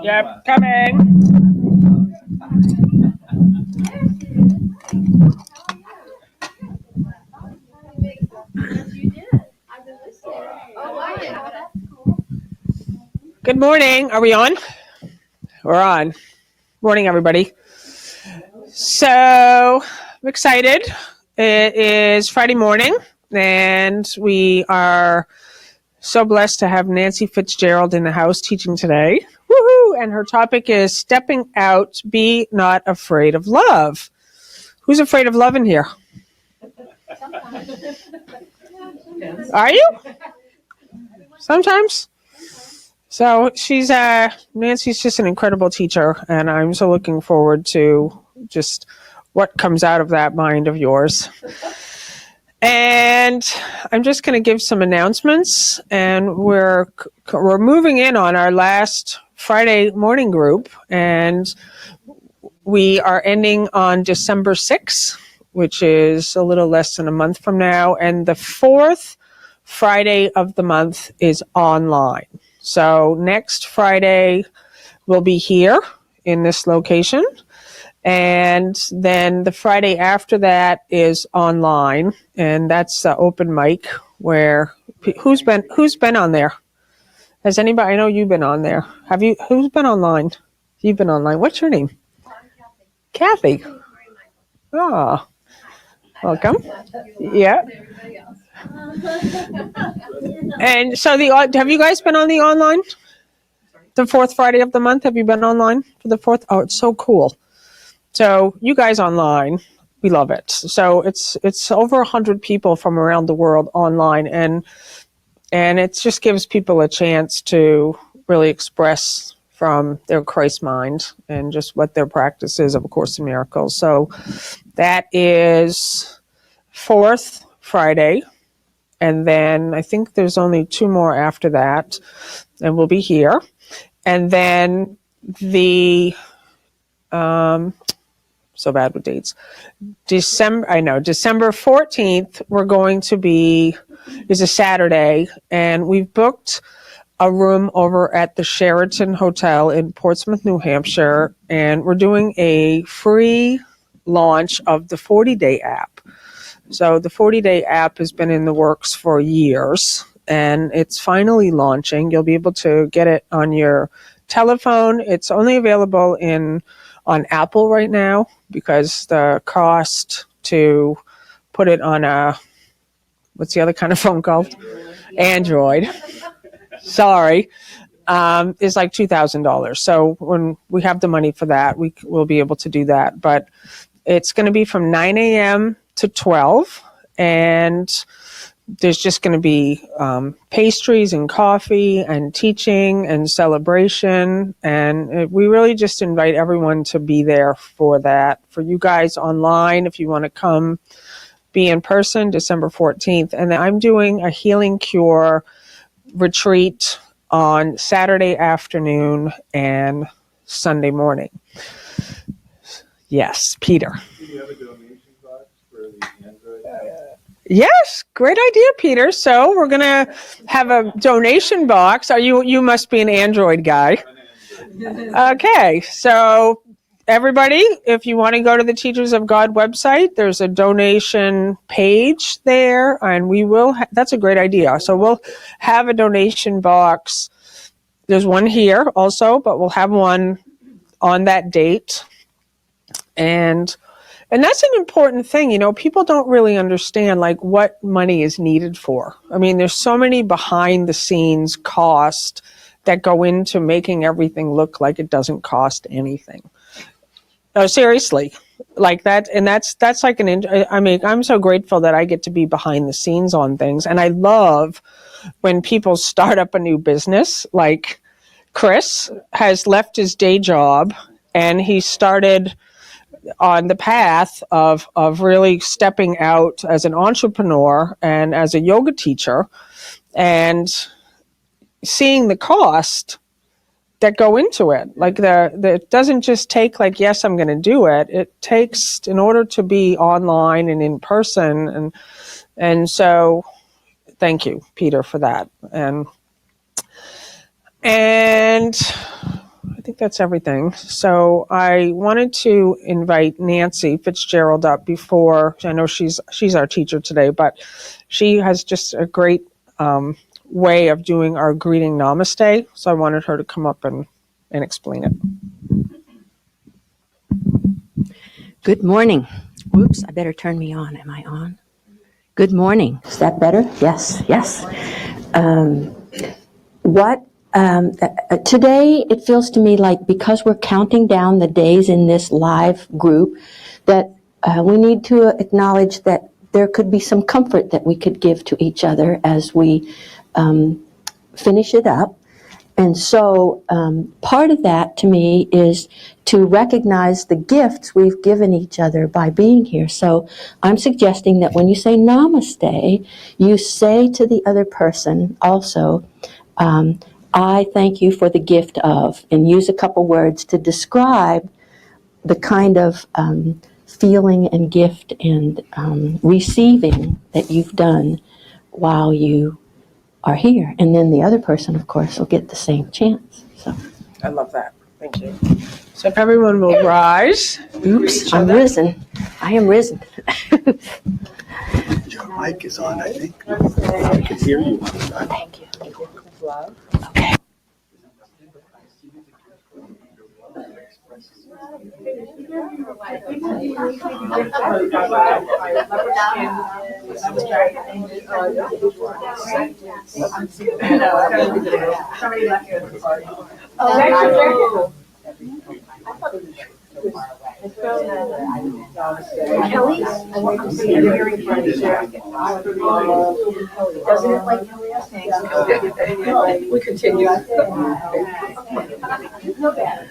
Yep, coming. Good morning. Are we on? We're on. Morning, everybody. So, I'm excited. It is Friday morning, and we are so blessed to have Nancy Fitzgerald in the house teaching today. Woohoo! And her topic is stepping out, be not afraid of love. Who's afraid of love in here? Are you? Sometimes? So Nancy's just an incredible teacher, and I'm so looking forward to just what comes out of that mind of yours. And I'm just going to give some announcements, and we're moving in on our last Friday morning group, and we are ending on December 6th, which is a little less than a month from now, and the fourth Friday of the month is online. So next Friday we'll be here in this location, and then the Friday after that is online, and that's the open mic where who's been on there? Has anybody? I know you've been on there. Have you? Who's been online? You've been online. What's your name? Kathy. Oh, welcome. Yeah. And so have you guys been on the online? The fourth Friday of the month, have you been online for the fourth? Oh, it's so cool. So you guys online, we love it. So it's over 100 people from around the world online, and it just gives people a chance to really express from their Christ mind and just what their practice is of A Course in Miracles. So that is fourth Friday. And then I think there's only two more after that, and we'll be here. And then the, so bad with dates. December 14th, we're going to be, is a Saturday, and we've booked a room over at the Sheraton Hotel in Portsmouth, New Hampshire, and we're doing a free launch of the 40-day app. So the 40-day app has been in the works for years, and it's finally launching. You'll be able to get it on your telephone. It's only available on Apple right now because the cost to put it on what's the other kind of phone called? Android. Sorry. Is like $2,000. So when we have the money for that, we'll be able to do that. But it's going to be from 9 a.m. to 12, and there's just going to be pastries and coffee and teaching and celebration, and we really just invite everyone to be there for that. For you guys online, if you want to come be in person, December 14th, and then I'm doing a Healing Cure retreat on Saturday afternoon and Sunday morning. Yes, Peter. Do you have a donation box for the Android? Yes, great idea, Peter. So we're going to have a donation box. You must be an Android guy. Okay, so everybody, if you want to go to the Teachers of God website, there's a donation page there, and we will. That's a great idea. So we'll have a donation box. There's one here also, but we'll have one on that date. And that's an important thing. People don't really understand like what money is needed for. I mean, there's so many behind the scenes costs that go into making everything look like it doesn't cost anything. No, seriously, like that. And that's like I'm so grateful that I get to be behind the scenes on things. And I love when people start up a new business, like Chris has left his day job and he started on the path of really stepping out as an entrepreneur and as a yoga teacher, and seeing the cost that go into it. Like it doesn't just take like, yes, I'm going to do it. It takes, in order to be online and in person. And so thank you, Peter, for that. And I think that's everything. So I wanted to invite Nancy Fitzgerald up before. I know she's our teacher today, but she has just a great way of doing our greeting namaste. So I wanted her to come up and explain it. Good morning. Whoops, I better turn me on. Am I on? Good morning. Is that better? Yes. Today it feels to me like, because we're counting down the days in this live group, that we need to acknowledge that there could be some comfort that we could give to each other as we finish it up. And so part of that to me is to recognize the gifts we've given each other by being here. So I'm suggesting that when you say namaste, you say to the other person also, I thank you for the gift of, and use a couple words to describe the kind of feeling and gift and receiving that you've done while you are here. And then the other person, of course, will get the same chance. So I love that. Thank you. So if everyone will rise. Oops, I'm risen. I am risen. Your mic is on, I think. I can hear you. Thank you. Love. Okay. Kelly? Doesn't it like Kelly? We continue. No bad.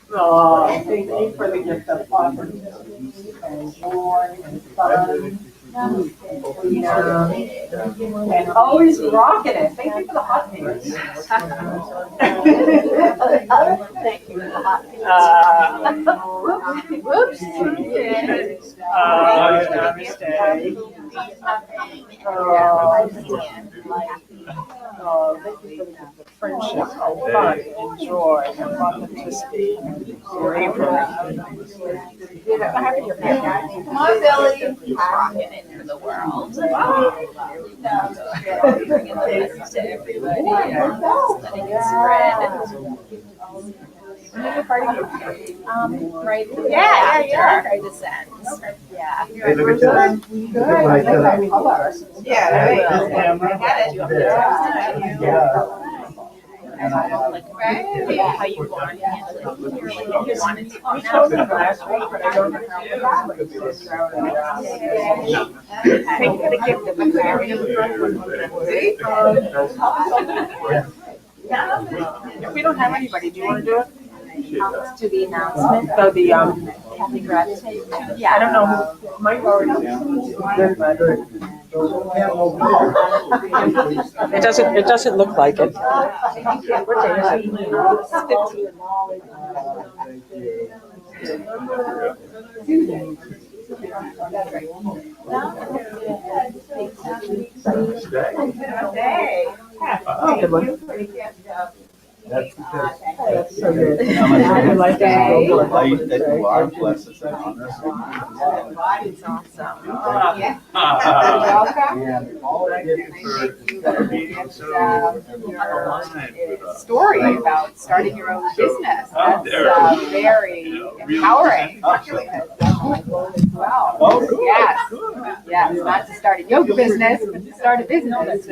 Oh, thank you for the gift of poverty and joy and fun. And always rocking it. Thank you for the hot pants. Thank you for the hot pants. Whoops. Oh, thank you for the gift of friendship, and fun, and joy, and authenticity, and bravery. Come on, Billy. Rocking it for the world. Bringing the message to everybody. Letting it spread. Right. Yeah. Our descends. Yeah. Hey, look at that. How you want to handle it. You want it to We chose them last week, but I don't know how to do this. Thank you for the gift of clarity. If we don't have anybody, do you want to do it? to the announcement. So the Kathy Gratitude. yeah, I don't know who Mike already. It doesn't look like it. Good one. That's because That's so good. I like that. light that you are blessed and honors. It's awesome. And all I did for being so Story about starting your own business. That's very empowering. Wow. Oh, cool. Yes. Good. Yes, not to start a yoga business, but to start a business.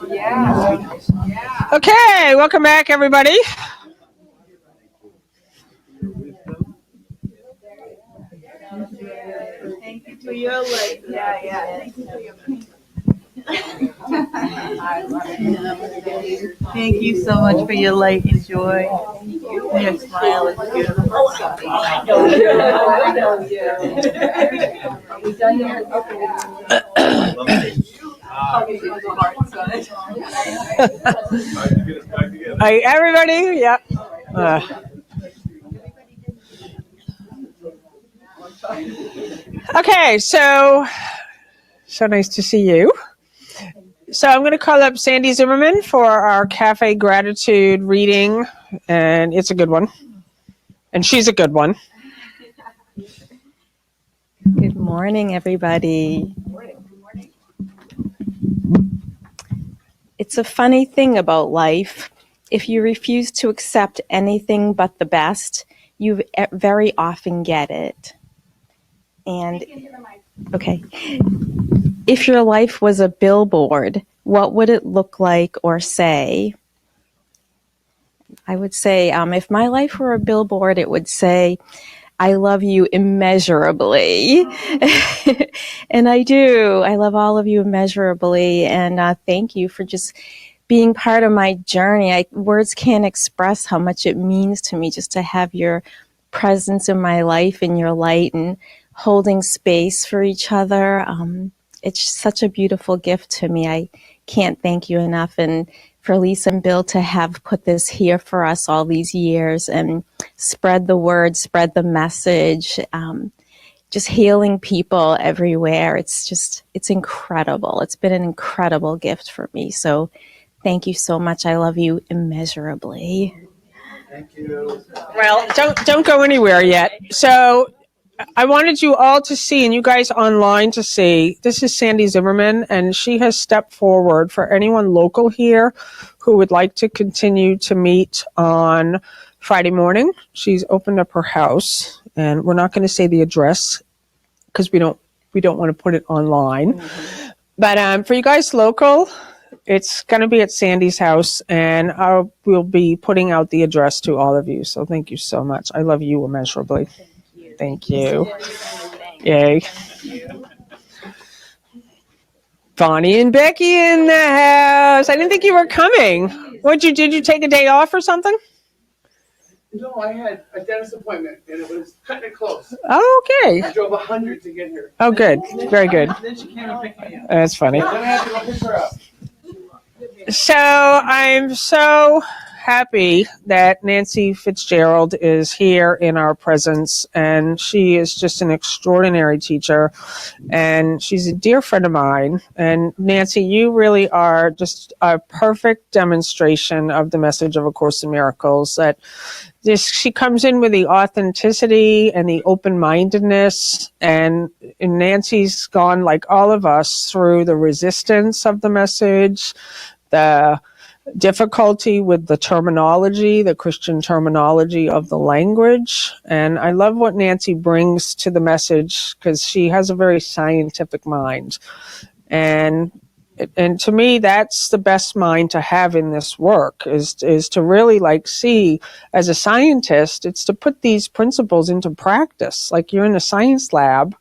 Yeah. Yeah. Okay, welcome back, everybody. Thank you for your light. Yeah. Thank you for your Thank you so much for your light and joy. Your smile is beautiful. I know you. Are we done yet? Okay. Hey, everybody, yeah. Okay, so nice to see you. So I'm going to call up Sandy Zimmerman for our Cafe Gratitude reading, and it's a good one. And she's a good one. Good morning, everybody. It's a funny thing about life. If you refuse to accept anything but the best, you very often get it. And, okay. If your life was a billboard, what would it look like or say? I would say, if my life were a billboard, it would say, I love you immeasurably. And I do. I love all of you immeasurably. And thank you for just being part of my journey. Words can't express how much it means to me just to have your presence in my life and your light and holding space for each other. It's such a beautiful gift to me. I can't thank you enough. And for Lisa and Bill to have put this here for us all these years and spread the word, spread the message, just healing people everywhere. It's incredible. It's been an incredible gift for me. So thank you so much. I love you immeasurably. Thank you. Well, don't go anywhere yet. So I wanted you all to see, and you guys online to see, this is Sandy Zimmerman, and she has stepped forward for anyone local here who would like to continue to meet on Friday morning. She's opened up her house, and we're not going to say the address because we don't want to put it online. Mm-hmm. But for you guys local, it's going to be at Sandy's house, and we'll be putting out the address to all of you. So thank you so much. I love you immeasurably. Thank you. Yay. Bonnie and Becky in the house. I didn't think you were coming. Did you take a day off or something? No, I had a dentist appointment, and it was cutting it close. Oh, okay. I drove 100 to get here. Oh, good. Very good. That's funny. Then I had to go pick her up. So I'm so happy that Nancy Fitzgerald is here in our presence, and she is just an extraordinary teacher, and she's a dear friend of mine. And Nancy, you really are just a perfect demonstration of the message of A Course in Miracles, that she comes in with the authenticity and the open-mindedness, and Nancy's gone, like all of us, through the resistance of the message, the difficulty with the terminology, the Christian terminology of the language. And I love what Nancy brings to the message because she has a very scientific mind. And to me, that's the best mind to have in this work, is to really see, as a scientist, it's to put these principles into practice. Like you're in a science lab,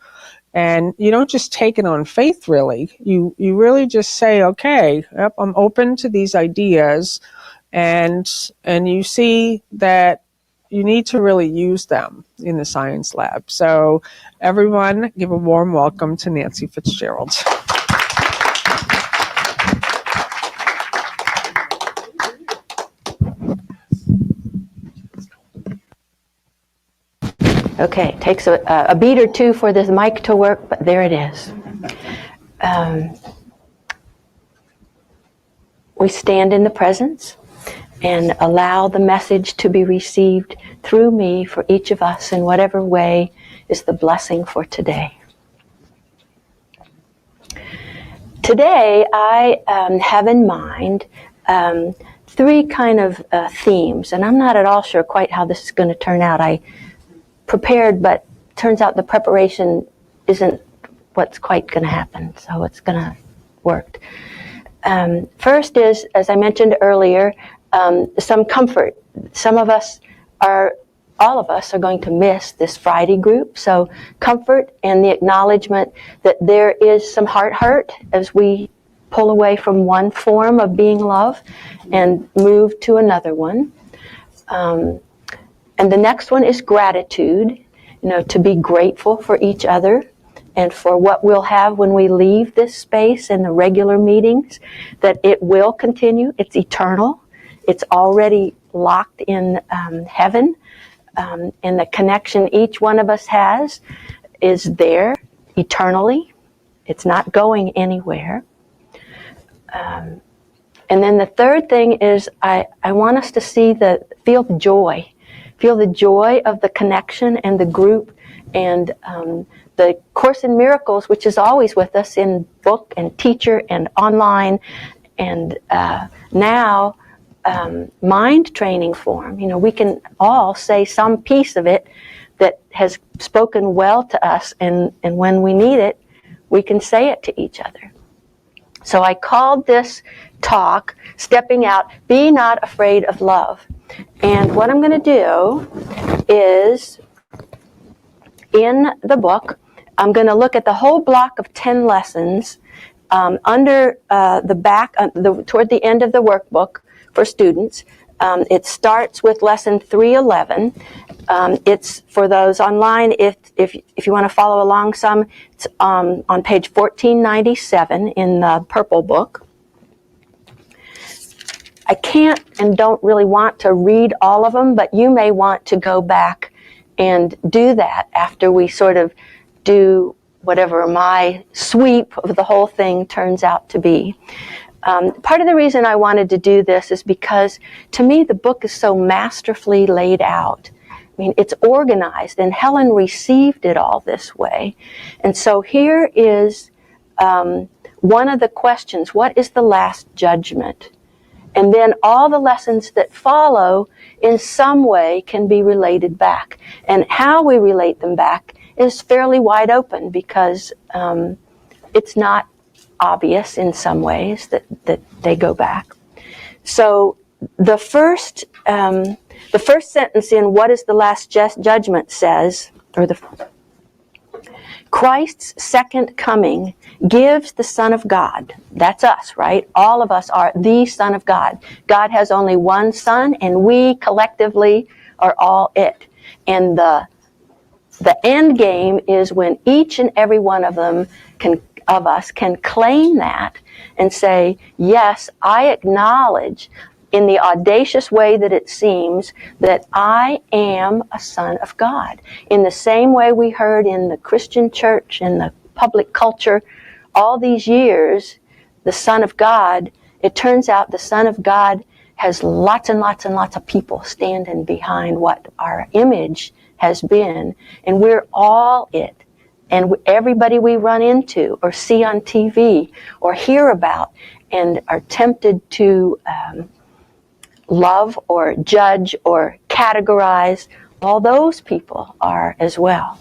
and you don't just take it on faith, really. You really just say, okay, yep, I'm open to these ideas, and you see that you need to really use them in the science lab. So everyone, give a warm welcome to Nancy Fitzgerald. Okay, takes a beat or two for this mic to work, but there it is. We stand in the presence and allow the message to be received through me for each of us in whatever way is the blessing for today. Today, I have in mind three kind of themes, and I'm not at all sure quite how this is going to turn out. I prepared, but turns out the preparation isn't what's quite going to happen, so it's going to work. First is, as I mentioned earlier, some comfort. All of us are going to miss this Friday group, so comfort and the acknowledgement that there is some heart hurt as we pull away from one form of being love and move to another one. And the next one is gratitude, to be grateful for each other, and for what we'll have when we leave this space and the regular meetings, that it will continue. It's eternal. It's already locked in heaven, and the connection each one of us has is there eternally. It's not going anywhere. And then the third thing is I want us to feel the joy. Feel the joy of the connection and the group and the Course in Miracles, which is always with us in book and teacher and online and now mind training form. You know, we can all say some piece of it that has spoken well to us, and when we need it, we can say it to each other. So I called this talk, Stepping Out, Be Not Afraid of Love. And what I'm going to do is, in the book, I'm going to look at the whole block of 10 lessons under the back, toward the end of the workbook for students. It starts with lesson 311. It's for those online. If you want to follow along some, it's on page 1497 in the purple book. I can't and don't really want to read all of them, but you may want to go back and do that after we sort of do whatever my sweep of the whole thing turns out to be. Part of the reason I wanted to do this is because, to me, the book is so masterfully laid out. I mean, it's organized, and Helen received it all this way. And so here is one of the questions: what is the last judgment? And then all the lessons that follow in some way can be related back. And how we relate them back is fairly wide open, because it's not obvious in some ways that they go back. So the first sentence in What is the Last Judgment says, Christ's second coming gives the Son of God. That's us, right? All of us are the Son of God. God has only one Son, and we collectively are all it. And the end game is when each and every one of us can claim that and say, yes, I acknowledge in the audacious way that it seems that I am a son of God. In the same way we heard in the Christian church, in the public culture, all these years, the Son of God, it turns out the Son of God has lots and lots and lots of people standing behind what our image has been, and we're all it. And everybody we run into or see on TV or hear about and are tempted to love or judge or categorize, all those people are as well.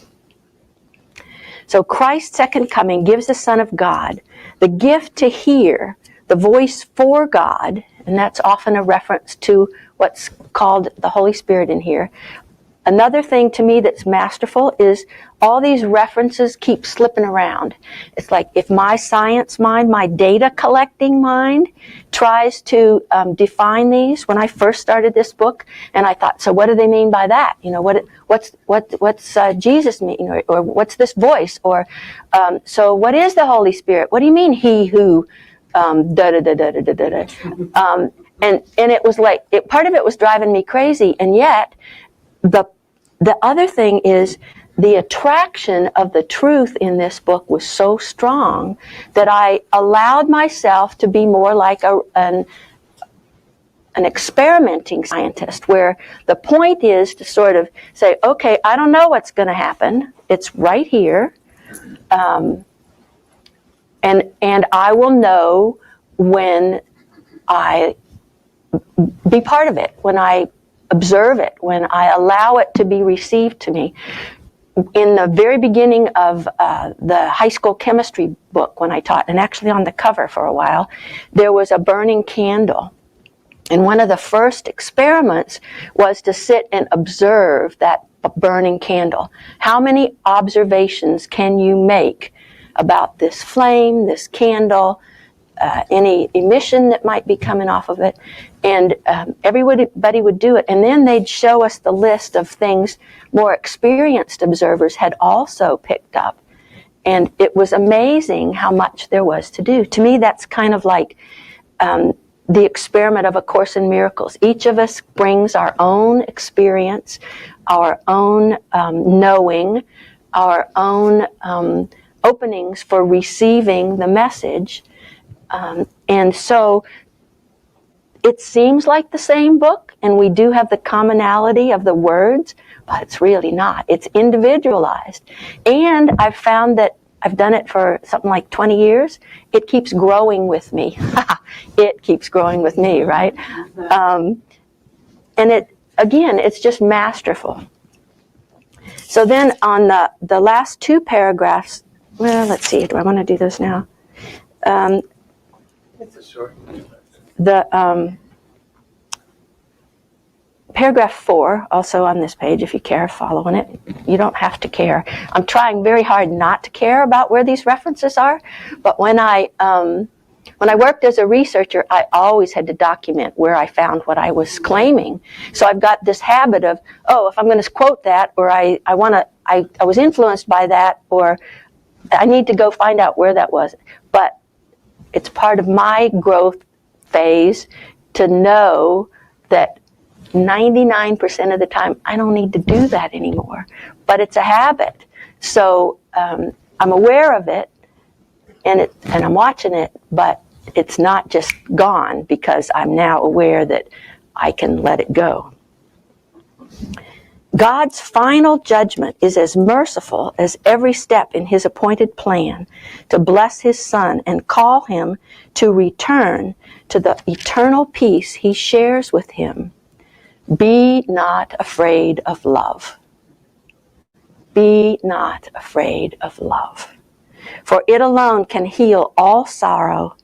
So Christ's second coming gives the Son of God the gift to hear the voice for God, and that's often a reference to what's called the Holy Spirit in here. Another thing to me that's masterful is all these references keep slipping around. It's like if my science mind, my data collecting mind, tries to define these. When I first started this book, and I thought, so what do they mean by that? You know, what's Jesus mean, or what's this voice? Or so what is the Holy Spirit? What do you mean He who And it was like part of it was driving me crazy, and yet. The other thing is the attraction of the truth in this book was so strong that I allowed myself to be more like an experimenting scientist, where the point is to sort of say, okay, I don't know what's going to happen. It's right here. And I will know when I be part of it, when I observe it, when I allow it to be received to me. In the very beginning of the high school chemistry book when I taught, and actually on the cover for a while, there was a burning candle. And one of the first experiments was to sit and observe that burning candle. How many observations can you make about this flame, this candle, any emission that might be coming off of it? And everybody would do it, and then they'd show us the list of things more experienced observers had also picked up. And it was amazing how much there was to do. To me, that's kind of like the experiment of A Course in Miracles. Each of us brings our own experience, our own knowing, our own openings for receiving the message. And so it seems like the same book, and we do have the commonality of the words, but it's really not. It's individualized. And I've found that I've done it for something like 20 years. It keeps growing with me. It keeps growing with me, right? And it's just masterful. So then on the last two paragraphs, well, let's see, do I want to do this now? It's a short. Paragraph 4, also on this page, if you care, following it. You don't have to care. I'm trying very hard not to care about where these references are, but when I worked as a researcher, I always had to document where I found what I was claiming. So I've got this habit of, if I'm going to quote that, or I was influenced by that, or I need to go find out where that was. But it's part of my growth phase to know that 99% of the time, I don't need to do that anymore. But it's a habit. So I'm aware of it, and I'm watching it, but it's not just gone because I'm now aware that I can let it go. God's final judgment is as merciful as every step in his appointed plan to bless his Son and call him to return to the eternal peace he shares with him. Be not afraid of love. Be not afraid of love. For it alone can heal all sorrow,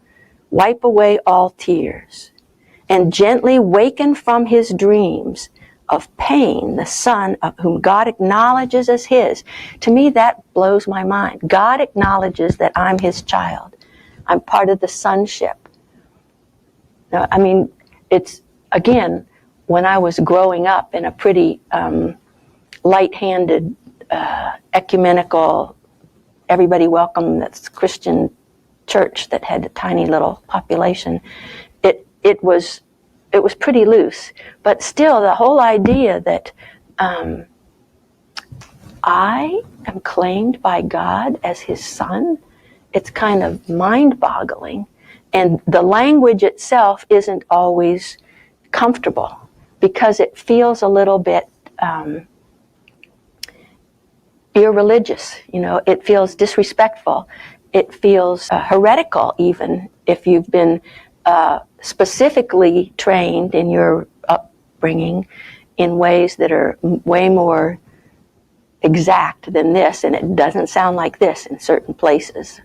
wipe away all tears, and gently waken from his dreams of pain the son of whom God acknowledges as his. To me, that blows my mind. God acknowledges that I'm his child. I'm part of the sonship. Now, I mean, it's, again, when I was growing up in a pretty light-handed, ecumenical, everybody welcome, that's Christian church that had a tiny little population, it was pretty loose. But still, the whole idea that I am claimed by God as his son, it's kind of mind-boggling. And the language itself isn't always comfortable because it feels a little bit irreligious. You know, it feels disrespectful. It feels heretical, even if you've been specifically trained in your upbringing in ways that are way more exact than this, and it doesn't sound like this in certain places.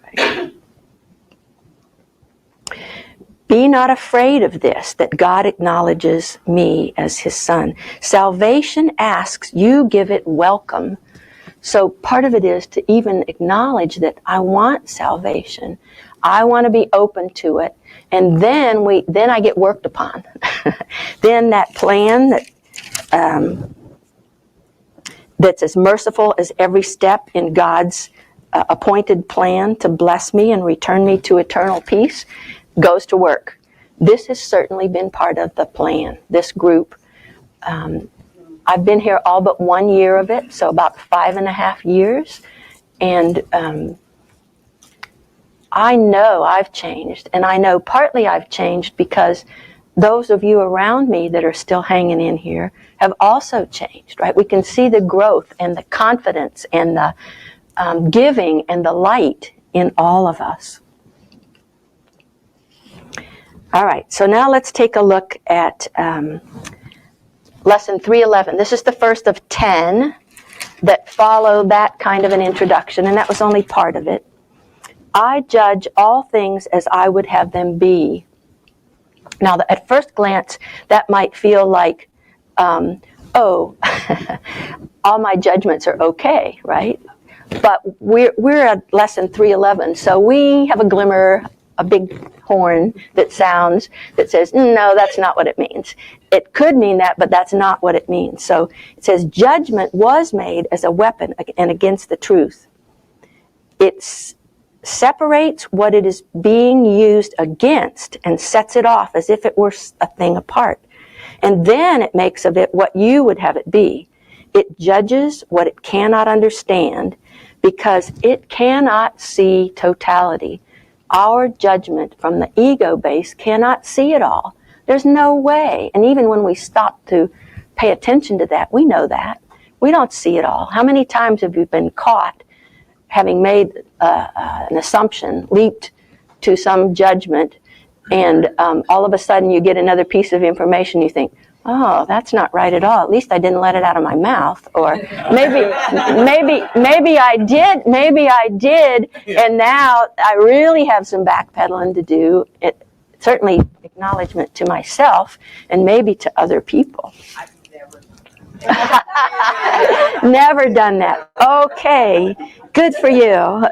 Be not afraid of this, that God acknowledges me as his son. Salvation asks, you give it welcome. So part of it is to even acknowledge that I want salvation. I want to be open to it. And then I get worked upon. Then that plan that's as merciful as every step in God's appointed plan to bless me and return me to eternal peace goes to work. This has certainly been part of the plan, this group. I've been here all but 1 year of it, so about 5.5 years. And I know I've changed, and I know partly I've changed because those of you around me that are still hanging in here have also changed, right? We can see the growth and the confidence and the giving and the light in all of us. All right, so now let's take a look at Lesson 311. This is the first of 10 that follow that kind of an introduction, and that was only part of it. I judge all things as I would have them be. Now, at first glance, that might feel like, all my judgments are okay, right? But we're at Lesson 311, so we have a glimmer, a big horn that says, no, that's not what it means. It could mean that, but that's not what it means. So it says, judgment was made as a weapon and against the truth. it separates what it is being used against and sets it off as if it were a thing apart. And then it makes of it what you would have it be. It judges what it cannot understand because it cannot see totality. Our judgment from the ego base cannot see it all. There's no way. And even when we stop to pay attention to that, we know that. We don't see it all. How many times have you been caught having made an assumption, leaped to some judgment, and all of a sudden you get another piece of information, you think, oh, that's not right at all. At least I didn't let it out of my mouth. Or maybe I did, and now I really have some backpedaling to do. It certainly acknowledgement to myself and maybe to other people. Never done that. Okay, good for you.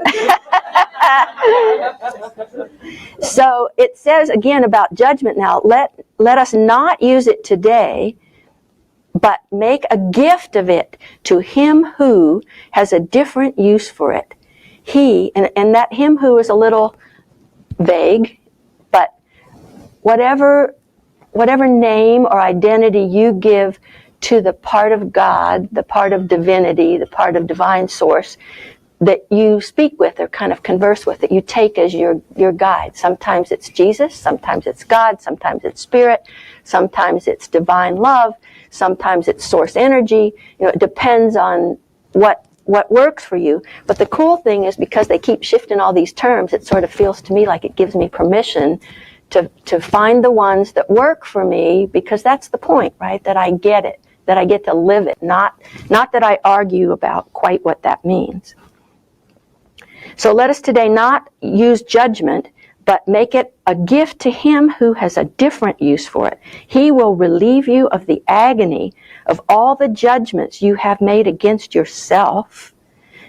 So it says again about judgment now, let us not use it today, but make a gift of it to him who has a different use for it. He, and that him who is a little vague, but whatever name or identity you give to the part of God, the part of divinity, the part of divine source that you speak with or kind of converse with, that you take as your guide. Sometimes it's Jesus, sometimes it's God, sometimes it's spirit, sometimes it's divine love, sometimes it's source energy. It depends on what works for you. But the cool thing is, because they keep shifting all these terms, it sort of feels to me like it gives me permission to find the ones that work for me, because that's the point, right? That I get it, that I get to live it, not that I argue about quite what that means. So let us today not use judgment, but make it a gift to him who has a different use for it. He will relieve you of the agony of all the judgments you have made against yourself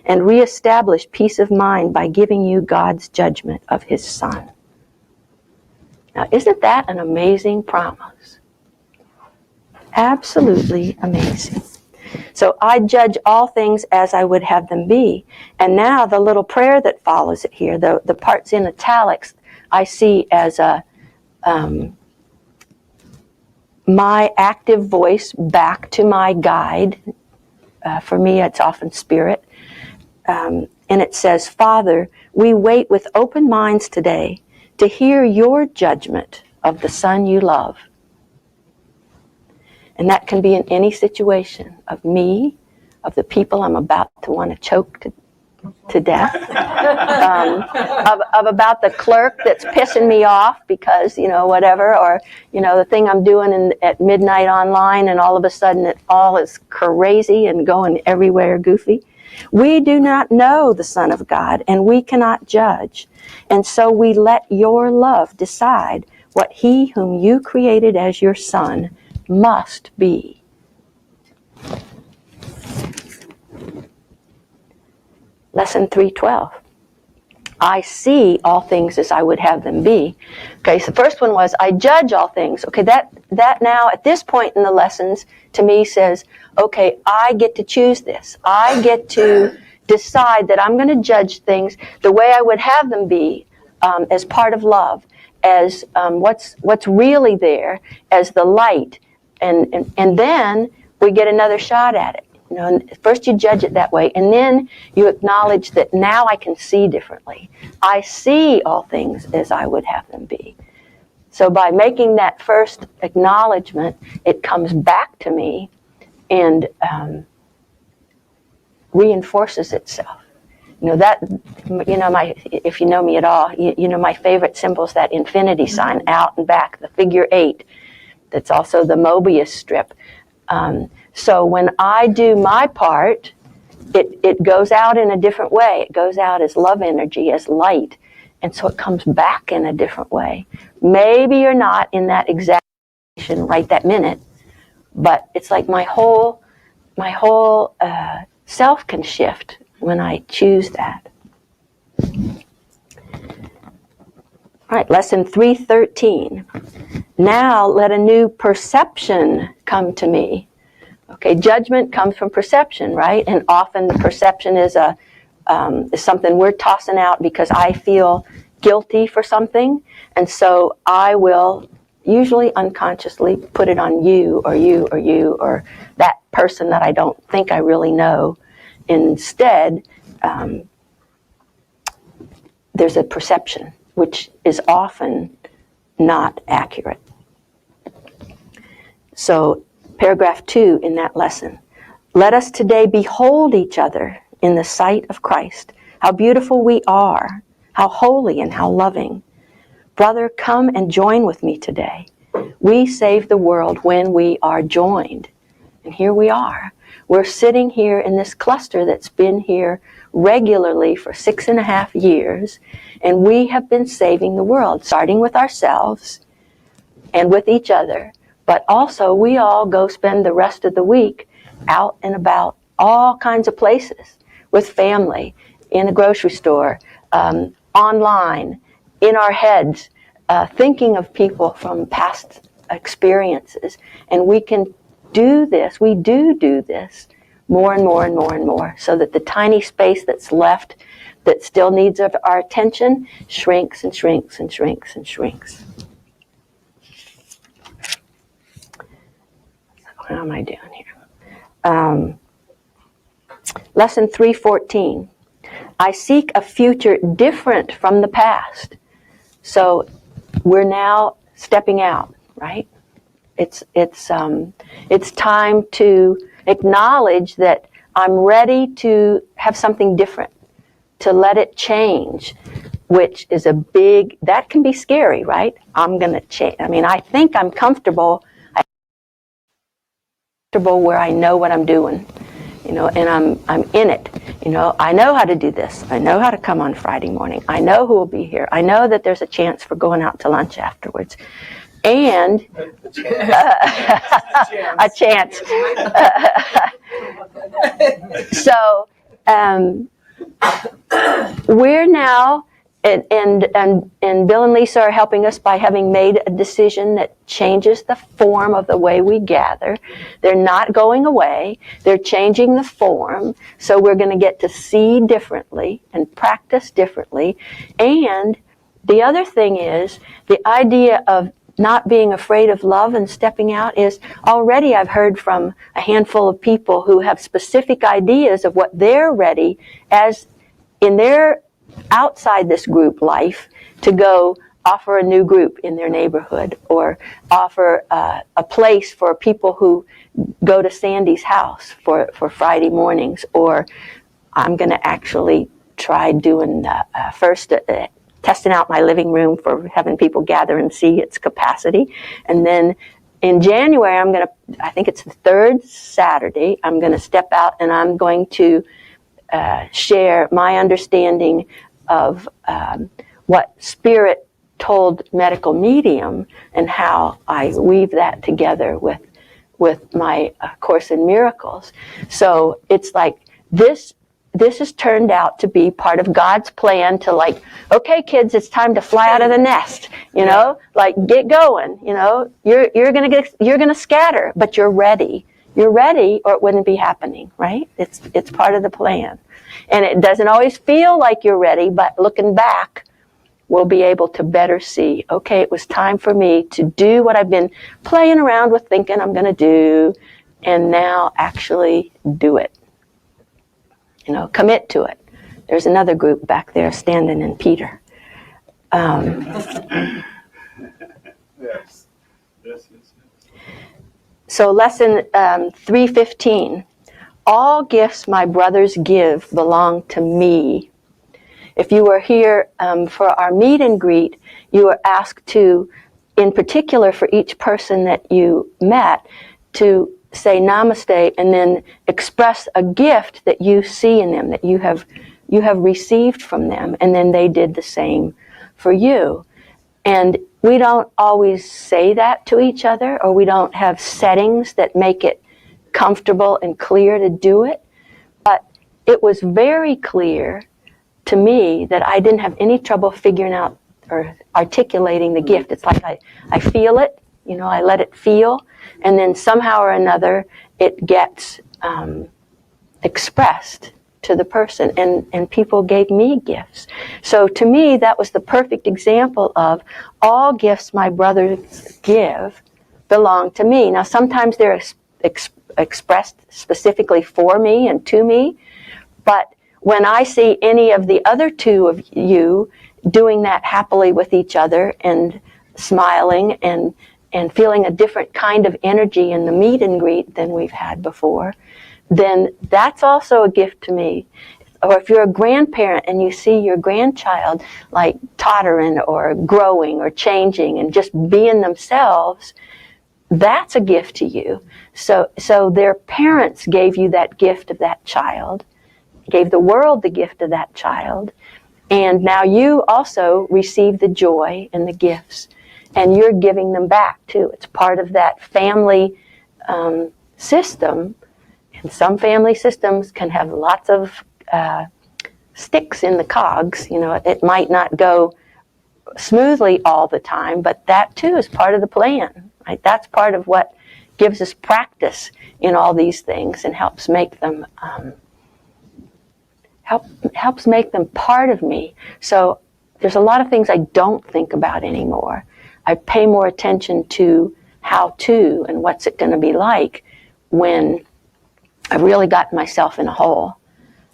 and reestablish peace of mind by giving you God's judgment of his Son. Now, isn't that an amazing promise? Absolutely amazing. So I judge all things as I would have them be. And now the little prayer that follows it here, the parts in italics, I see as my active voice back to my guide. For me, it's often spirit. And it says, Father, we wait with open minds today to hear your judgment of the Son you love. And that can be in any situation, of me, of the people I'm about to want to choke to death, of about the clerk that's pissing me off because, whatever, or, the thing I'm doing at midnight online, and all of a sudden it all is crazy and going everywhere goofy. We do not know the Son of God, and we cannot judge. And so we let your love decide what he whom you created as your Son must be. Lesson 3:12. I see all things as I would have them be. Okay, so the first one was, I judge all things. Okay, that now, at this point in the lessons, to me says, okay, I get to choose this. I get to decide that I'm going to judge things the way I would have them be, as part of love, as what's really there, as the light. And then we get another shot at it. First you judge it that way, and then you acknowledge that now I can see differently. I see all things as I would have them be. So by making that first acknowledgement, it comes back to me and reinforces itself. If you know me at all, my favorite symbol is that infinity sign, out and back, the figure 8. That's also the Mobius strip. So when I do my part, it goes out in a different way. It goes out as love energy, as light. And so it comes back in a different way. Maybe you're not in that exact situation right that minute, but it's like my whole self can shift when I choose that. All right, lesson 3:13. Now let a new perception come to me. Okay, judgment comes from perception, right? And often the perception is a is something we're tossing out because I feel guilty for something, and so I will usually unconsciously put it on you or you or you or that person that I don't think I really know. Instead, there's a perception which is often not accurate. So, paragraph 2 in that lesson. Let us today behold each other in the sight of Christ. How beautiful we are, how holy and how loving. Brother, come and join with me today. We save the world when we are joined. And here we are. We're sitting here in this cluster that's been here regularly for 6.5 years, and we have been saving the world, starting with ourselves and with each other. But also, we all go spend the rest of the week out and about all kinds of places with family, in the grocery store, online, in our heads, thinking of people from past experiences. And we can do this, we do this more and more and more and more, so that the tiny space that's left that still needs our attention shrinks and shrinks and shrinks and shrinks. How am I doing here? Lesson 3:14. I seek a future different from the past. So we're now stepping out, right? It's time to acknowledge that I'm ready to have something different, to let it change, which is that can be scary, right? I'm going to change. I mean, I think I'm comfortable where I know what I'm doing, and I'm in it. I know how to do this. I know how to come on Friday morning. I know who will be here. I know that there's a chance for going out to lunch afterwards. And a chance. So we're now, and Bill and Lisa are helping us by having made a decision that changes the form of the way we gather. They're not going away. They're changing the form. So we're going to get to see differently and practice differently. And the other thing is the idea of not being afraid of love and stepping out is already I've heard from a handful of people who have specific ideas of what they're ready as in their outside this group life to go offer a new group in their neighborhood or offer a place for people who go to Sandy's house for Friday mornings, or I'm going to actually try doing first testing out my living room for having people gather and see its capacity. And then in January, I think it's the third Saturday, I'm going to step out and I'm going to share my understanding of what Spirit told medical medium and how I weave that together with my Course in Miracles. So it's like this has turned out to be part of God's plan to okay, kids, it's time to fly out of the nest, get going, you're gonna scatter, but you're ready, or it wouldn't be happening, right? It's part of the plan. And it doesn't always feel like you're ready, but looking back, we'll be able to better see, okay, it was time for me to do what I've been playing around with thinking I'm gonna do, and now actually do it. Commit to it. There's another group back there standing in Peter. Yes. So lesson 3:15. All gifts my brothers give belong to me. If you were here for our meet and greet, you were asked to, in particular for each person that you met, to say namaste and then express a gift that you see in them, that you have received from them, and then they did the same for you. And we don't always say that to each other, or we don't have settings that make it comfortable and clear to do it, but it was very clear to me that I didn't have any trouble figuring out or articulating the gift. It's like I feel it, I let it feel, and then somehow or another it gets expressed to the person, and people gave me gifts. So to me, that was the perfect example of all gifts my brothers give belong to me. Now, sometimes they're expressed specifically for me and to me, but when I see any of the other two of you doing that happily with each other and smiling and feeling a different kind of energy in the meet and greet than we've had before, then that's also a gift to me. Or if you're a grandparent and you see your grandchild like tottering or growing or changing and just being themselves, that's a gift to you. So their parents gave you that gift of that child, gave the world the gift of that child, and now you also receive the joy and the gifts, and you're giving them back too. It's part of that family system. And some family systems can have lots of sticks in the cogs. You know, it might not go smoothly all the time, but that too is part of the plan, right? That's part of what gives us practice in all these things and helps make them helps make them part of me. So there's a lot of things I don't think about anymore. I pay more attention to how to and what's it going to be like when I really got myself in a hole.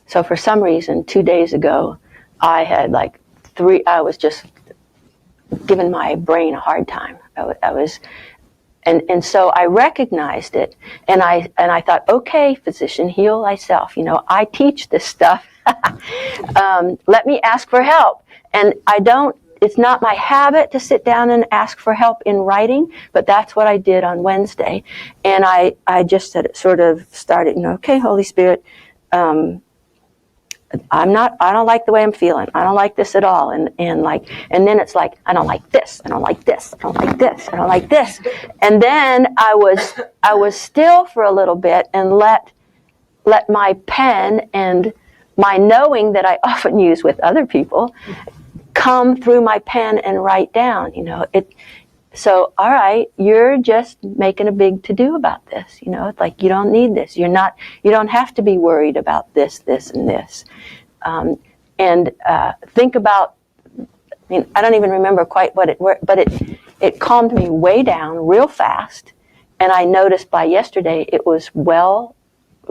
So for some reason, 2 days ago, I had I was just giving my brain a hard time. And so I recognized it, and I thought, okay, physician, heal thyself. You know, I teach this stuff. Let me ask for help. And it's not my habit to sit down and ask for help in writing, but that's what I did on Wednesday. And I just sort of started, okay, Holy Spirit, I don't like the way I'm feeling. I don't like this at all. And then it's like, I don't like this. I don't like this. I don't like this. I don't like this. And then I was still for a little bit and let my pen and my knowing that I often use with other people come through my pen and write down, So, all right, you're just making a big to-do about this. It's like, you don't need this. You don't have to be worried about this, and this. Think about, I don't even remember quite what but it calmed me way down real fast. And I noticed by yesterday it was well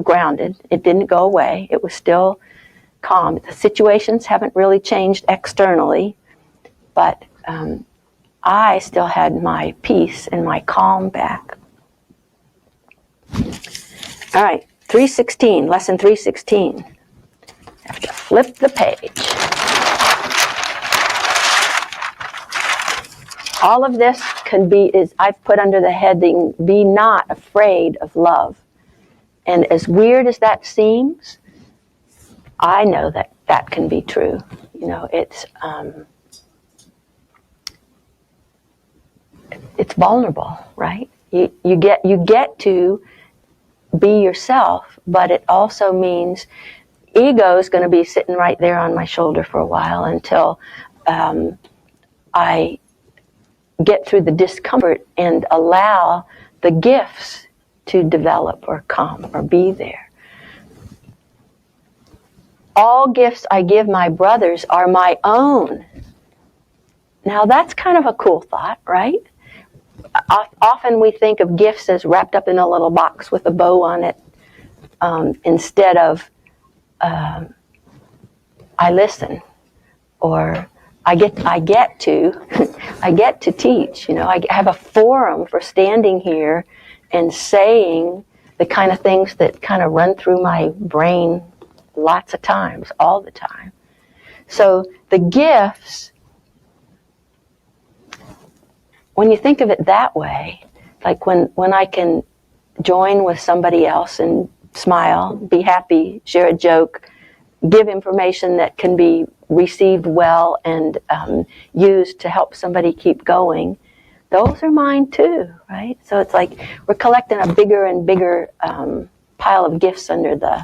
grounded. It didn't go away. It was still calm. The situations haven't really changed externally, but I still had my peace and my calm back. All right, 316, lesson 316. I have to flip the page. All of this I've put under the heading, be not afraid of love. And as weird as that seems, I know that can be true. It's vulnerable, right? You get to be yourself, but it also means ego is going to be sitting right there on my shoulder for a while until I get through the discomfort and allow the gifts to develop or come or be there. All gifts I give my brothers are my own. Now that's kind of a cool thought, right? Often we think of gifts as wrapped up in a little box with a bow on it, instead of I listen, or I get to teach. I have a forum for standing here and saying the kind of things that kind of run through my brain lots of times, all the time. So the gifts, when you think of it that way, like when I can join with somebody else and smile, be happy, share a joke, give information that can be received well and used to help somebody keep going, those are mine too, right? So it's like we're collecting a bigger and bigger pile of gifts under the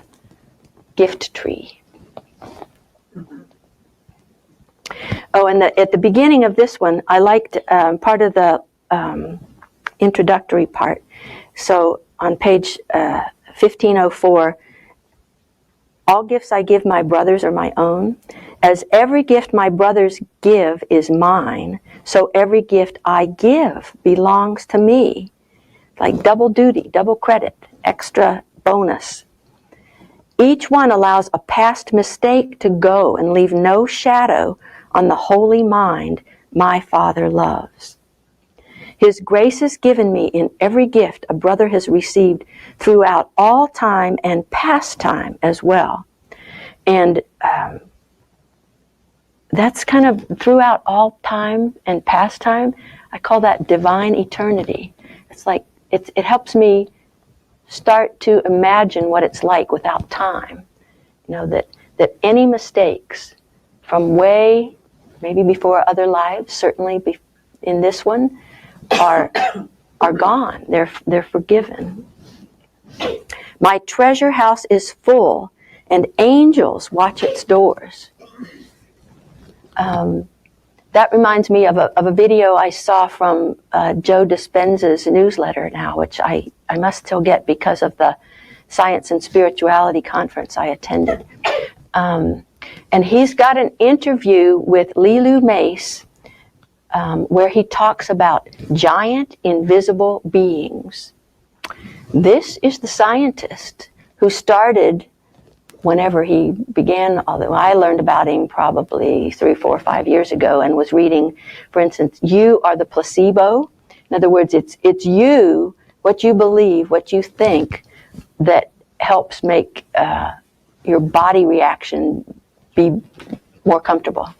gift tree. Oh, and at the beginning of this one, I liked part of the introductory part. So on page 1504, All gifts I give my brothers are my own. As every gift my brothers give is mine, so every gift I give belongs to me. Like double duty, double credit, extra bonus. Each one allows a past mistake to go and leave no shadow on the holy mind my Father loves. His grace is given me in every gift a brother has received throughout all time and past time as well. And that's kind of throughout all time and past time. I call that divine eternity. It's like, it helps me start to imagine what it's like without time. You know, that any mistakes from way, maybe before other lives, certainly in this one, are gone. They're forgiven. My treasure house is full, and angels watch its doors. That reminds me of a video I saw from Joe Dispenza's newsletter now, which I must still get because of the Science and Spirituality conference I attended. And he's got an interview with Lulu Mace where he talks about giant invisible beings. This is the scientist who started whenever he began, although I learned about him probably 3, 4, 5 years ago and was reading, for instance, you are the placebo. In other words, it's you, what you believe, what you think, that helps make your body reaction be more comfortable.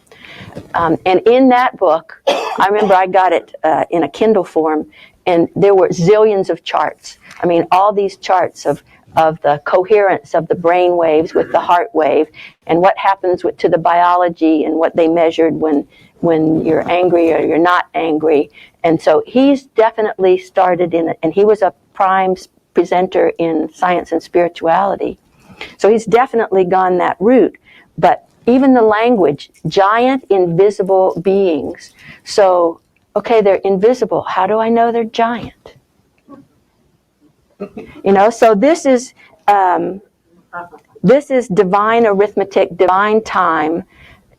And in that book, I remember I got it in a Kindle form, and there were zillions of charts. I mean, all these charts of the coherence of the brain waves with the heart wave, and what happens to the biology, and what they measured when you're angry or you're not angry. And so he's definitely started in it, and he was a prime presenter in Science and Spirituality. So he's definitely gone that route. But even the language, giant invisible beings. So, okay, they're invisible. How do I know they're giant? You know, so this is divine arithmetic, divine time,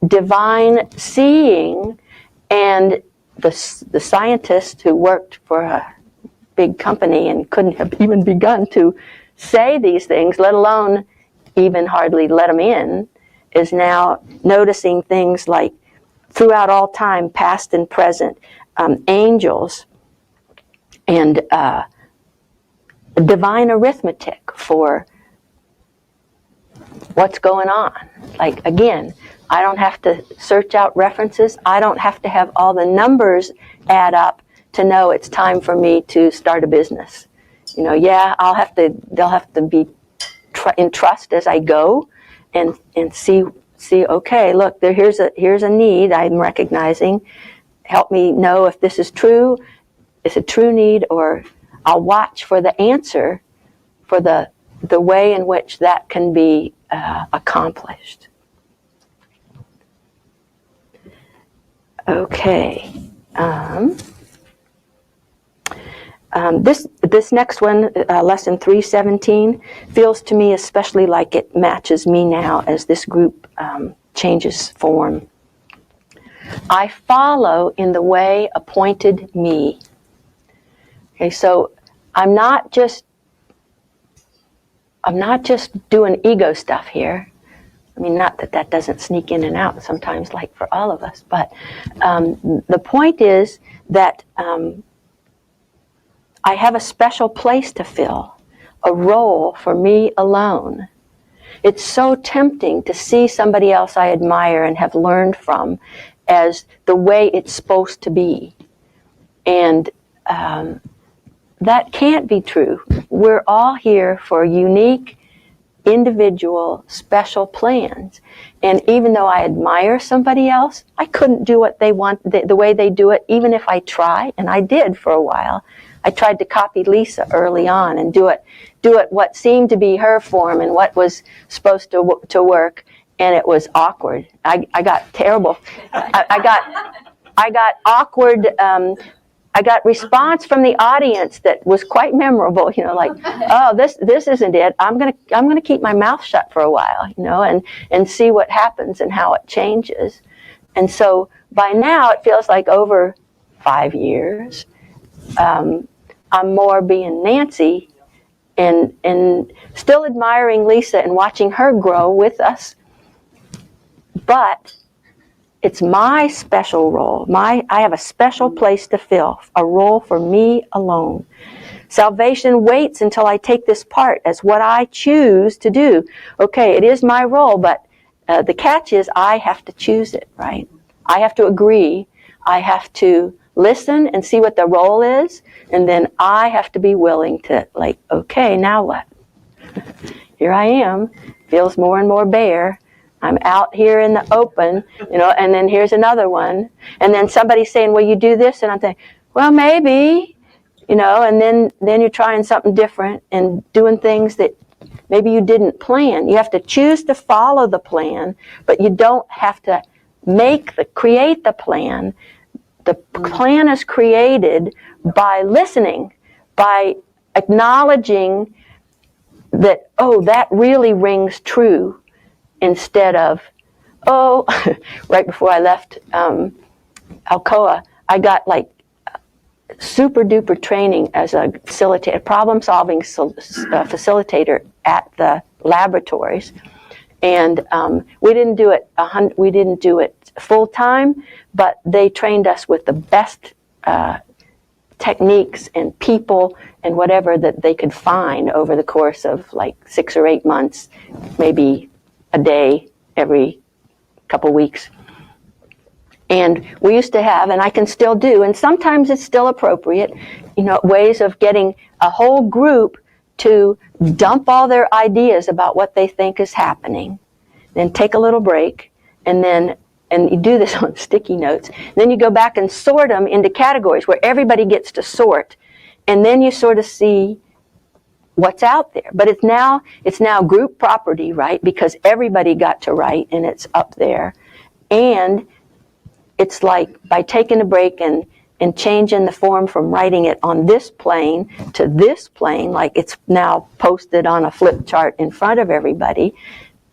divine seeing, and the scientist who worked for a big company and couldn't have even begun to say these things, let alone even hardly let them in, is now noticing things like throughout all time, past and present, angels, and divine arithmetic for what's going on. Like, again, I don't have to search out references. I don't have to have all the numbers add up to know it's time for me to start a business. You know, yeah, they'll have to be in trust as I go and see, okay, look, here's a need I'm recognizing. Help me know if this is true. Is it true need, or I'll watch for the answer for the way in which that can be accomplished. Okay. This next one, lesson 317, feels to me especially like it matches me now as this group changes form. I follow in the way appointed me. Okay, so I'm not just doing ego stuff here. I mean, not that doesn't sneak in and out sometimes, like for all of us, but the point is that I have a special place to fill, a role for me alone. It's so tempting to see somebody else I admire and have learned from as the way it's supposed to be. And that can't be true. We're all here for unique, individual, special plans. And even though I admire somebody else, I couldn't do what they want, the way they do it, even if I try, and I did for a while. I tried to copy Lisa early on and do it what seemed to be her form and what was supposed to work, and it was awkward. I got terrible. I got awkward I got response from the audience that was quite memorable, like, oh, this isn't it. I'm gonna keep my mouth shut for a while, and see what happens and how it changes. And so by now it feels like over 5 years, I'm more being Nancy and still admiring Lisa and watching her grow with us. But it's my special role. I have a special place to fill, a role for me alone. Salvation waits until I take this part as what I choose to do. Okay, it is my role, but the catch is I have to choose it, right? I have to agree. I have to listen and see what the role is, and then I have to be willing to, like, okay, now what? Here I am. Feels more and more bare. I'm out here in the open, and then here's another one. And then somebody's saying, well, you do this, and I'm thinking, well, maybe, and then you're trying something different and doing things that maybe you didn't plan. You have to choose to follow the plan, but you don't have to create the plan. The plan is created by listening, by acknowledging that, oh, that really rings true, instead of, oh, right before I left Alcoa, I got like super duper training as a facilitator, problem-solving facilitator at the laboratories. And we didn't do it full time, but they trained us with the best techniques and people and whatever that they could find over the course of like 6 or 8 months, maybe a day every couple weeks. And we used to have, and I can still do, and sometimes it's still appropriate, ways of getting a whole group to dump all their ideas about what they think is happening, then take a little break, and you do this on sticky notes. Then you go back and sort them into categories where everybody gets to sort, and then you sort of see what's out there. But it's now group property, right? Because everybody got to write, and it's up there. And it's like by taking a break and changing the form from writing it on this plane to this plane, like it's now posted on a flip chart in front of everybody,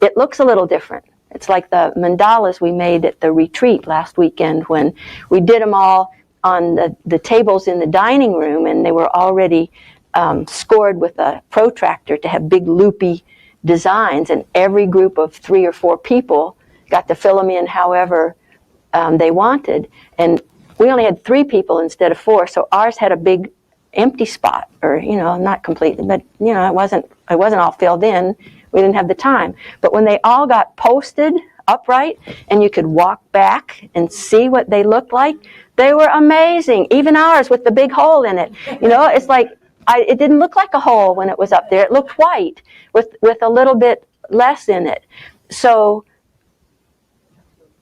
it looks a little different. It's like the mandalas we made at the retreat last weekend when we did them all on the tables in the dining room, and they were already scored with a protractor to have big loopy designs, and every group of 3 or 4 people got to fill them in however they wanted. And we only had 3 people instead of 4, so ours had a big empty spot, or not completely, but it wasn't all filled in. We didn't have the time. But when they all got posted upright and you could walk back and see what they looked like, they were amazing. Even ours with the big hole in it. It's like it didn't look like a hole when it was up there. It looked white with a little bit less in it. So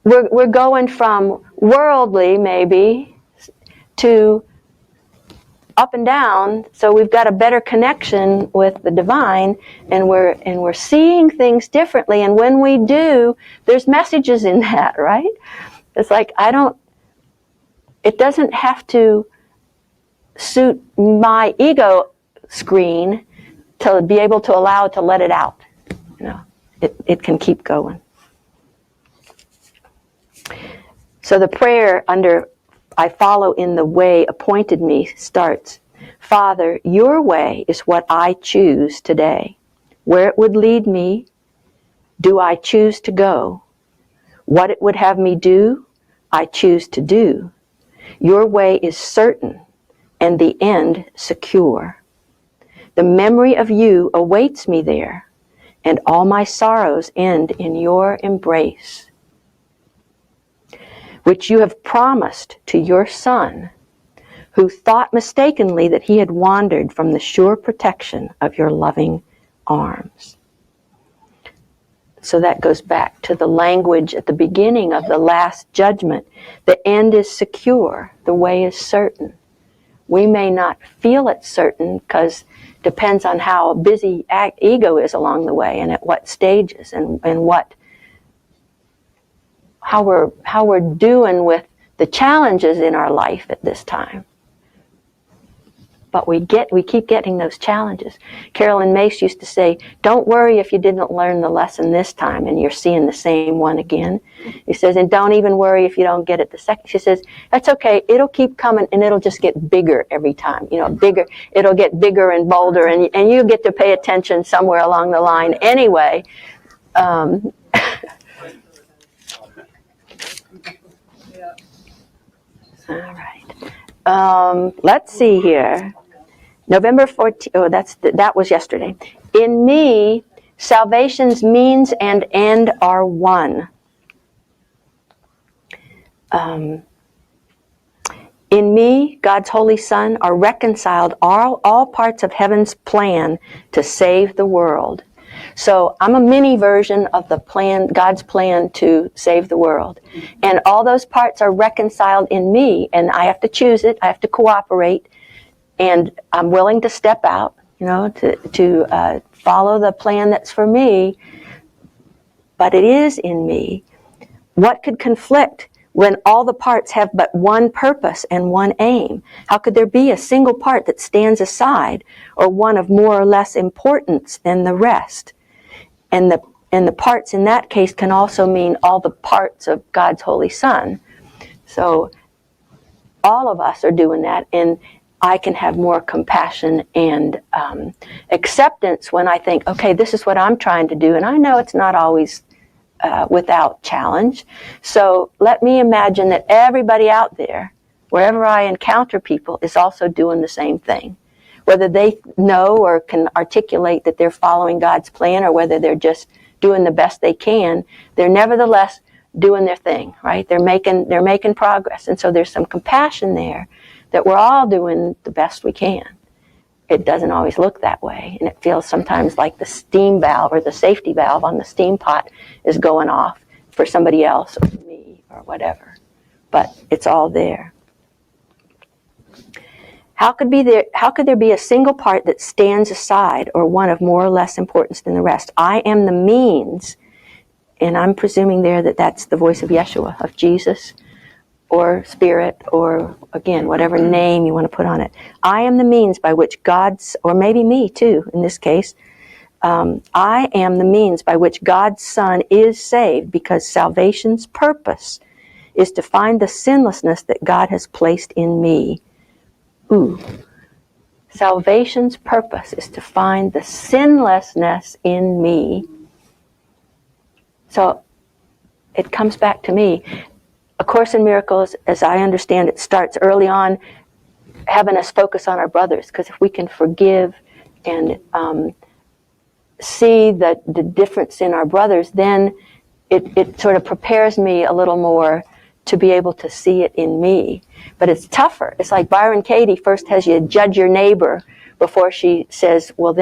we're going from worldly maybe to up and down, so we've got a better connection with the divine, and we're seeing things differently. And when we do, there's messages in that, right? It's like it doesn't have to suit my ego screen to be able to allow it to let it out. It can keep going. So the prayer under I follow in the way appointed me starts, Father, your way is what I choose today. Where it would lead me, do I choose to go? What it would have me do, I choose to do. Your way is certain and the end secure. The memory of you awaits me there, and all my sorrows end in your embrace, which you have promised to your Son, who thought mistakenly that he had wandered from the sure protection of your loving arms. So that goes back to the language at the beginning of the last judgment. The end is secure. The way is certain. We may not feel it certain because it depends on how busy ego is along the way and at what stages and how we're doing with the challenges in our life at this time. But we keep getting those challenges. Carolyn Mace used to say, don't worry if you didn't learn the lesson this time and you're seeing the same one again. She says, and don't even worry if you don't get it the second. She says, that's okay. It'll keep coming and it'll just get bigger every time. Bigger. It'll get bigger and bolder, and you get to pay attention somewhere along the line anyway. All right. Let's see here. November 14th, that was yesterday. In me, salvation's means and end are one. In me, God's Holy Son, are reconciled all parts of heaven's plan to save the world. So I'm a mini version of the plan, God's plan to save the world. And all those parts are reconciled in me, and I have to choose it, I have to cooperate, and I'm willing to step out, to follow the plan that's for me, but it is in me. What could conflict when all the parts have but one purpose and one aim? How could there be a single part that stands aside, or one of more or less importance than the rest? And the parts in that case can also mean all the parts of God's Holy Son. So all of us are doing that, and I can have more compassion and acceptance when I think, okay, this is what I'm trying to do, and I know it's not always without challenge. So let me imagine that everybody out there, wherever I encounter people, is also doing the same thing. Whether they know or can articulate that they're following God's plan, or whether they're just doing the best they can, they're nevertheless doing their thing, right? They're making progress. And so there's some compassion there that we're all doing the best we can. It doesn't always look that way, and it feels sometimes like the steam valve or the safety valve on the steam pot is going off for somebody else or for me or whatever. But it's all there. How could there be a single part that stands aside, or one of more or less importance than the rest? I am the means, and I'm presuming there that that's the voice of Yeshua, of Jesus, or Spirit, or again, whatever name you want to put on it. I am the means by which God's, or maybe me too in this case, I am the means by which God's Son is saved, because salvation's purpose is to find the sinlessness that God has placed in me. Salvation's purpose is to find the sinlessness in me. So it comes back to me. A Course in Miracles, as I understand it, starts early on having us focus on our brothers, because if we can forgive and see the difference in our brothers, then it sort of prepares me a little more to be able to see it in me. But it's tougher. It's like Byron Katie first has you judge your neighbor before she says, well,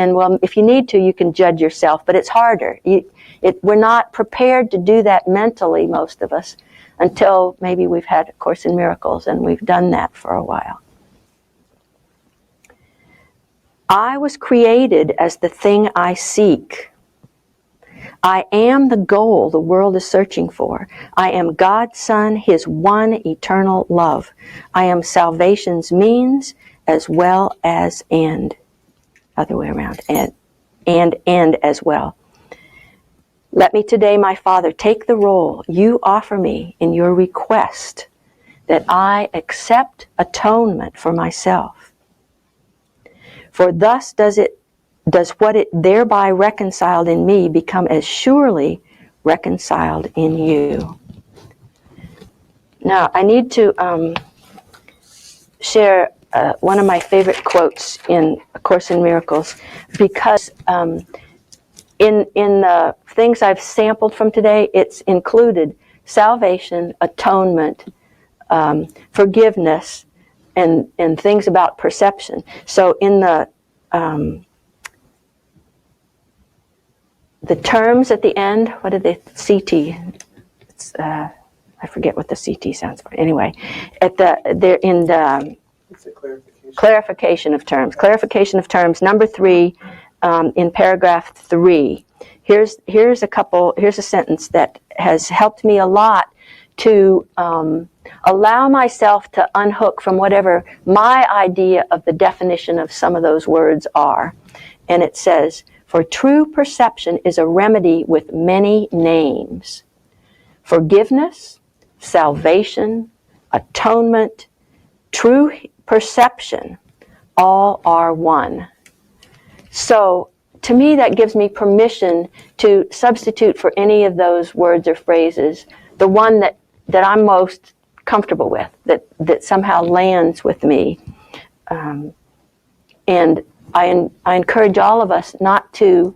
if you need to, you can judge yourself. But it's harder. We're not prepared to do that mentally, most of us, until maybe we've had A Course in Miracles and we've done that for a while. I was created as the thing I seek. I am the goal the world is searching for. I am God's Son, His one eternal love. I am salvation's means as well as end. Other way around, and end as well. Let me today, my Father, take the role you offer me in your request that I accept atonement for myself. For thus does what it thereby reconciled in me become as surely reconciled in you. Now, I need to share one of my favorite quotes in A Course in Miracles, because in the things I've sampled from today, it's included salvation, atonement, forgiveness, and things about perception. So in the terms at the end, what are they? CT. It's, I forget what the CT stands for. Anyway, they're in the clarification of terms. Clarification of terms, number 3, in paragraph 3. Here's a sentence that has helped me a lot to allow myself to unhook from whatever my idea of the definition of some of those words are. And it says, for true perception is a remedy with many names. Forgiveness, salvation, atonement, true perception, all are one. So to me, that gives me permission to substitute for any of those words or phrases the one that I'm most comfortable with, that somehow lands with me. And I encourage all of us not to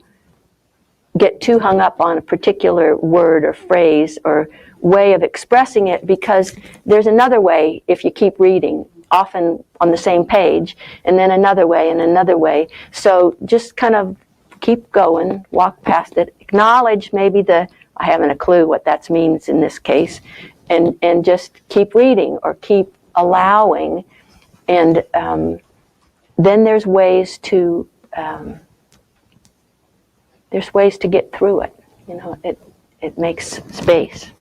get too hung up on a particular word or phrase or way of expressing it, because there's another way if you keep reading, often on the same page, and then another way and another way. So just kind of keep going, walk past it, acknowledge maybe I haven't a clue what that means in this case, and just keep reading or keep allowing. And then there's ways to get through it. You know, it makes space.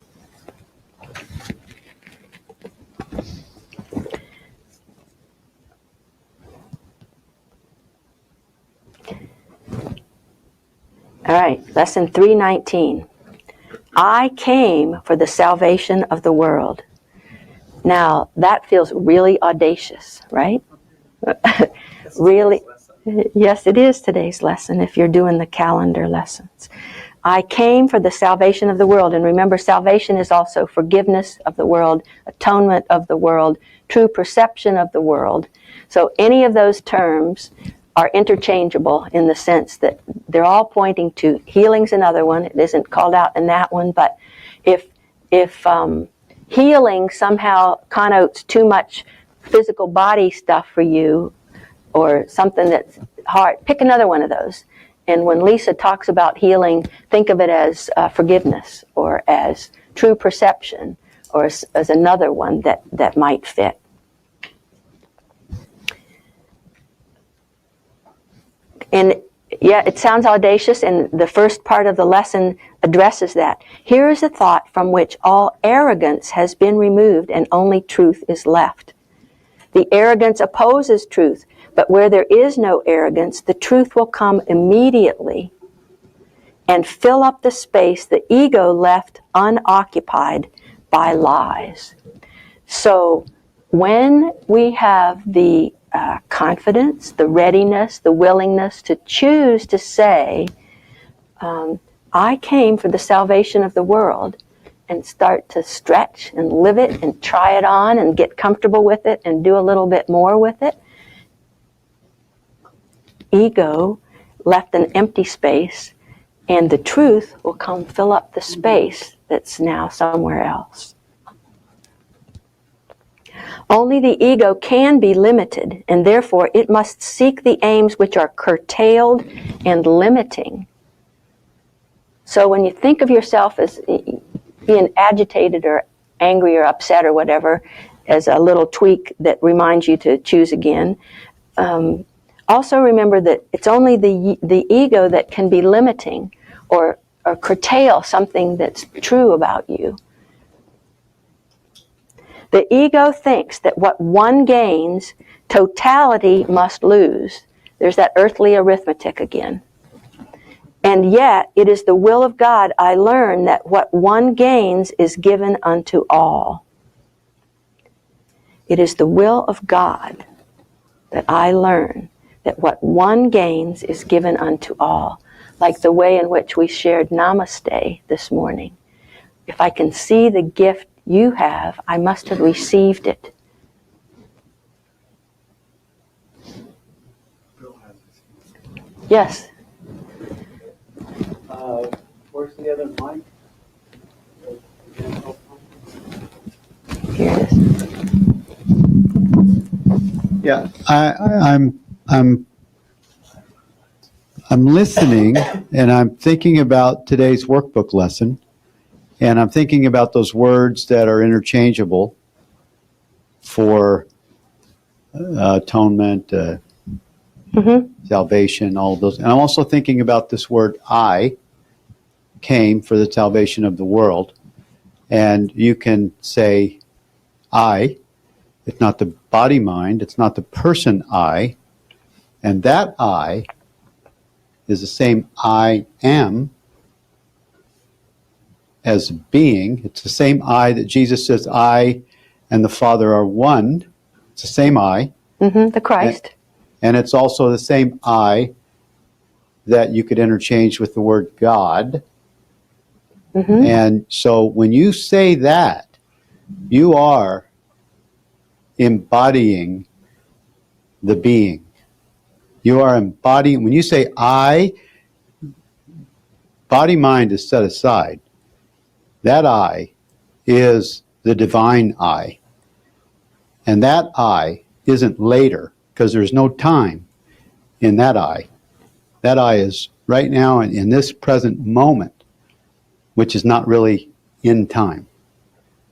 All right, lesson 319. I came for the salvation of the world. Now, that feels really audacious, right? Really? Yes, it is today's lesson if you're doing the calendar lessons. I came for the salvation of the world. And remember, salvation is also forgiveness of the world, atonement of the world, true perception of the world. So any of those terms are interchangeable in the sense that they're all pointing to healing's another one. It isn't called out in that one, but if healing somehow connotes too much physical body stuff for you, or something that's hard, pick another one of those. And when Lisa talks about healing, think of it as forgiveness, or as true perception, or as another one that might fit. And yeah, it sounds audacious, and the first part of the lesson addresses that. Here is a thought from which all arrogance has been removed and only truth is left. The arrogance opposes truth, but where there is no arrogance, the truth will come immediately and fill up the space the ego left unoccupied by lies. So when we have the confidence, the readiness, the willingness to choose to say, I came for the salvation of the world, and start to stretch and live it and try it on and get comfortable with it and do a little bit more with it, ego left an empty space, and the truth will come fill up the space that's now somewhere else. Only the ego can be limited, and therefore it must seek the aims which are curtailed and limiting. So when you think of yourself as being agitated or angry or upset or whatever, as a little tweak that reminds you to choose again, also remember that it's only the ego that can be limiting or curtail something that's true about you. The ego thinks that what one gains, totality must lose. There's that earthly arithmetic again. And yet, it is the will of God I learn that what one gains is given unto all. It is the will of God that I learn that what one gains is given unto all. Like the way in which we shared Namaste this morning. If I can see the gift you have, I must have received it. Yes. Where's the other mic? Here it is. Yeah, I'm listening, and I'm thinking about today's workbook lesson, and I'm thinking about those words that are interchangeable for atonement, salvation, all of those. And I'm also thinking about this word I came for the salvation of the world. And you can say, I. It's not the body mind. It's not the person I. And that I is the same I am as being. It's the same I that Jesus says, I and the Father are one. It's the same I. The Christ. And it's also the same I that you could interchange with the word God. And so when you say that, you are embodying the being. You are embodying, when you say I, body mind is set aside. That I is the divine I. And that I isn't later, because there's no time in that I. That I is right now in this present moment, which is not really in time.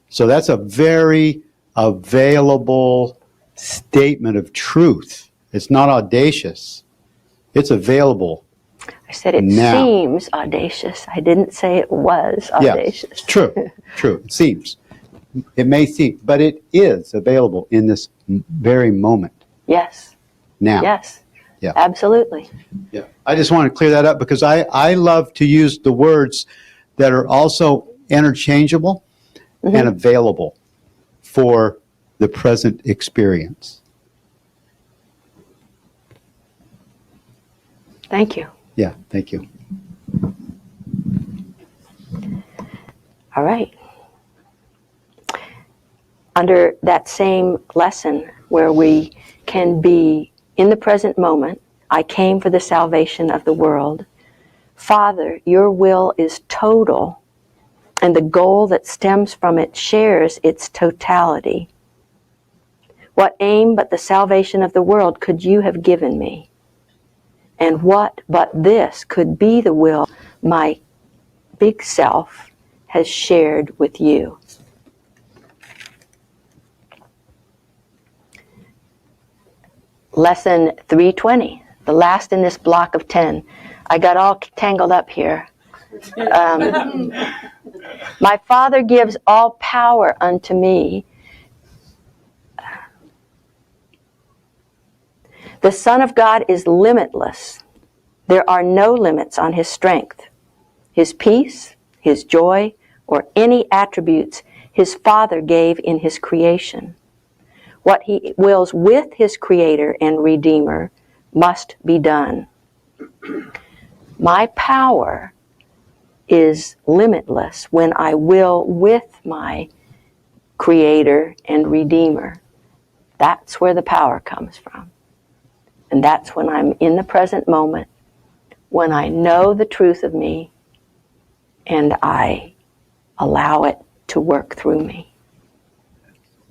So that's a very available statement of truth. It's not audacious. It's available. I said it now. seems audacious. I didn't say it was audacious. Yes, true, true. It seems. It may seem, but it is available in this very moment. Yes. Now. Yes. Yeah. Absolutely. Yeah. I just want to clear that up because I love to use the words that are also interchangeable and available for the present experience. Thank you. Yeah, thank you. All right. Under that same lesson where we can be in the present moment, I came for the salvation of the world. Father, your will is total, and the goal that stems from it shares its totality. What aim but the salvation of the world could you have given me? And what but this could be the will my big self has shared with you? Lesson 320, the last in this block of 10. I got all tangled up here. My Father gives all power unto me. The Son of God is limitless. There are no limits on his strength, his peace, his joy, or any attributes his Father gave in his creation. What he wills with his Creator and Redeemer must be done. My power is limitless when I will with my Creator and Redeemer. That's where the power comes from. And that's when I'm in the present moment, when I know the truth of me and I allow it to work through me.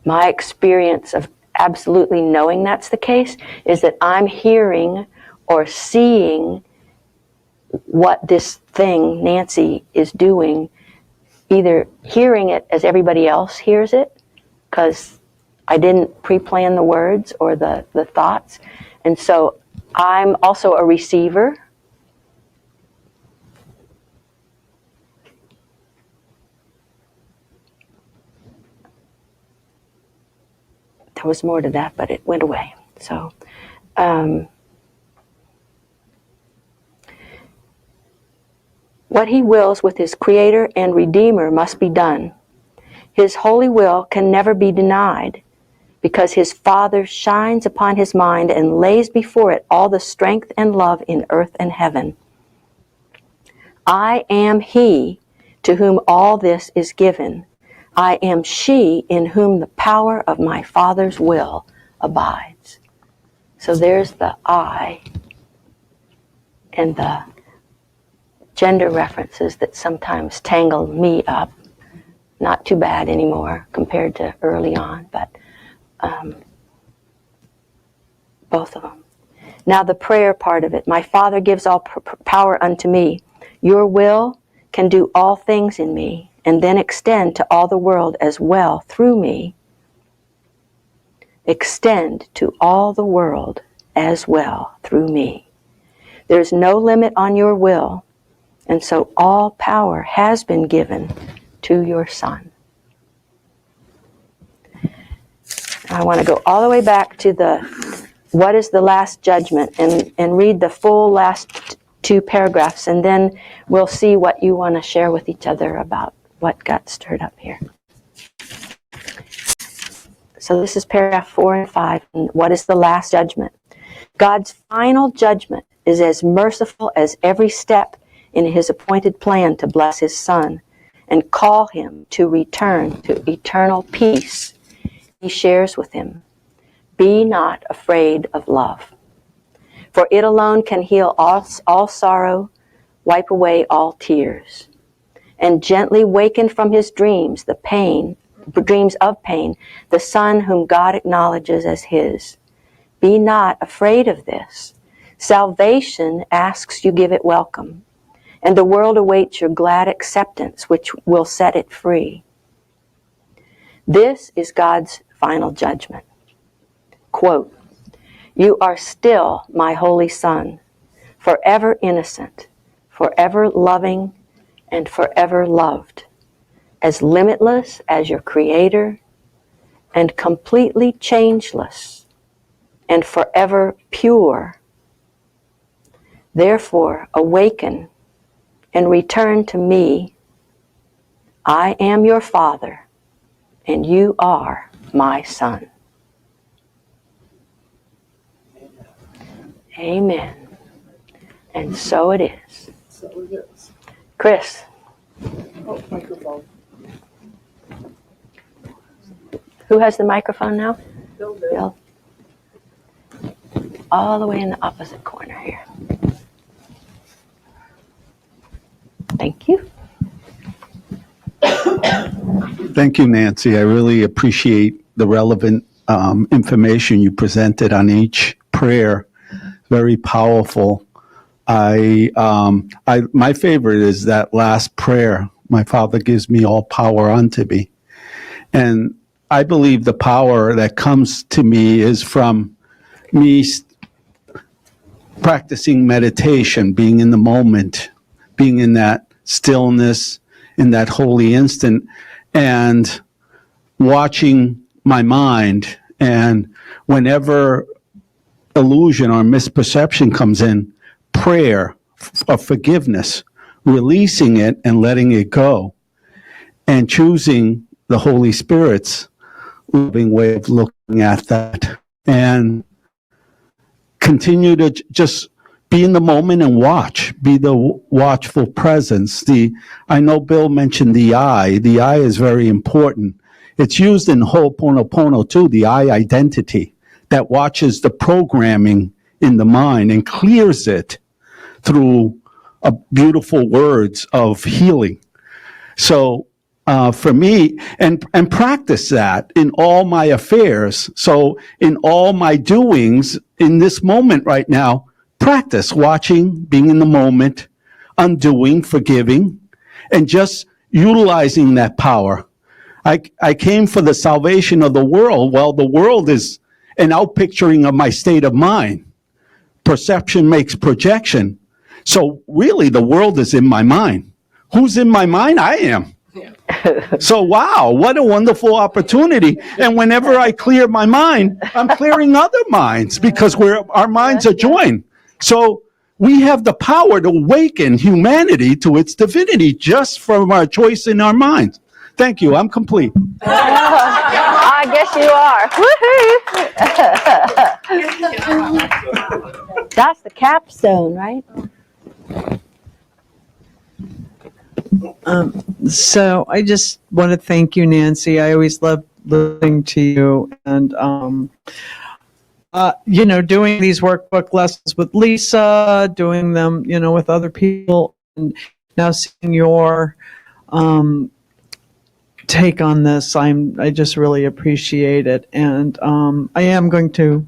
My experience of absolutely knowing that's the case is that I'm hearing or seeing what this thing, Nancy, is doing, either hearing it as everybody else hears it, because I didn't pre-plan the words or the thoughts. And so I'm also a receiver. There was more to that, but it went away. So, what he wills with his Creator and Redeemer must be done. His holy will can never be denied because his Father shines upon his mind and lays before it all the strength and love in earth and heaven. I am he to whom all this is given. I am she in whom the power of my Father's will abides. So there's the I and the gender references that sometimes tangle me up. Not too bad anymore compared to early on, but both of them. Now the prayer part of it. My Father gives all power unto me. Your will can do all things in me and then extend to all the world as well through me. Extend to all the world as well through me. There's no limit on your will, and so all power has been given to your Son. I want to go all the way back to what is the last judgment, and read the full last 2 paragraphs, and then we'll see what you want to share with each other about what got stirred up here. So this is paragraph 4 and 5. And what is the last judgment? God's final judgment is as merciful as every step in his appointed plan to bless his Son and call him to return to eternal peace he shares with him. Be not afraid of love, for it alone can heal all sorrow, wipe away all tears, and gently waken from his dreams of pain, the Son whom God acknowledges as his. Be not afraid of this. Salvation asks you give it welcome, and the world awaits your glad acceptance, which will set it free. This is God's final judgment. Quote, "You are still my holy Son, forever innocent, forever loving, and forever loved, as limitless as your Creator, and completely changeless, and forever pure. Therefore, awaken and return to me. I am your Father, and you are my Son." Amen. And so it is. So it is. Chris. Oh, microphone. Who has the microphone now? Bill. Bill. All the way in the opposite corner here. Thank you. Thank you, Nancy. I really appreciate the relevant information you presented on each prayer. Very powerful. My favorite is that last prayer. My Father gives me all power unto me. And I believe the power that comes to me is from me practicing meditation, being in the moment, being in that stillness, in that holy instant, and watching my mind. And whenever illusion or misperception comes in, prayer of forgiveness, releasing it and letting it go, and choosing the Holy Spirit's loving way of looking at that, and continue to just be in the moment and watch, be the watchful presence. I know Bill mentioned the I. The I is very important. It's used in Ho'oponopono too, the I identity, that watches the programming in the mind and clears it through beautiful words of healing. So for me, and practice that in all my affairs. So in all my doings in this moment right now, practice watching, being in the moment, undoing, forgiving, and just utilizing that power. I came for the salvation of the world. Well, the world is an outpicturing of my state of mind. Perception makes projection. So really, the world is in my mind. Who's in my mind? I am. So wow, what a wonderful opportunity. And whenever I clear my mind, I'm clearing other minds, because our minds are joined. So we have the power to awaken humanity to its divinity just from our choice in our minds. Thank you. I'm complete. I guess you are. Woohoo! That's the capstone, right? So I just want to thank you, Nancy. I always love listening to you, and doing these workbook lessons with Lisa, doing them, with other people, and now seeing your take on this. I just really appreciate it, and I am going to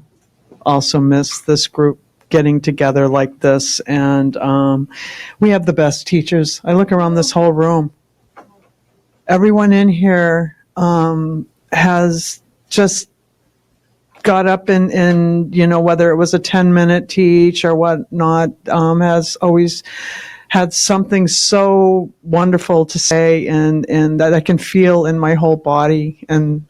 also miss this group getting together like this, and we have the best teachers. I look around this whole room. Everyone in here has just got up and whether it was a 10-minute teach or whatnot, has always had something so wonderful to say, and that I can feel in my whole body. And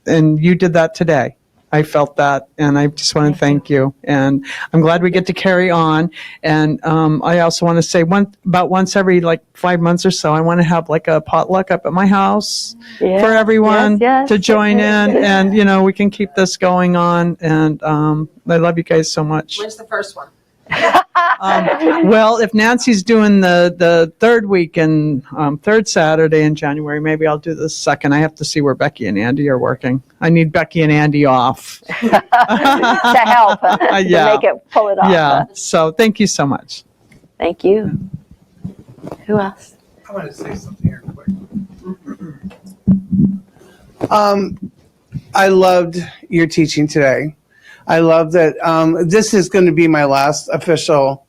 and you did that today. I felt that, and I just want to thank you. And I'm glad we get to carry on. And I also want to say about once every like 5 months or so, I want to have like a potluck up at my house for everyone to join in, and we can keep this going on. And I love you guys so much. When's the first one? Well, if Nancy's doing the third week and third Saturday in January, maybe I'll do the second. I have to see where Becky and Andy are working. I need Becky and Andy off. To help, to pull it off. Yeah, so thank you so much. Thank you. Who else? I want to say something here quick. I loved your teaching today. I love that this is going to be my last official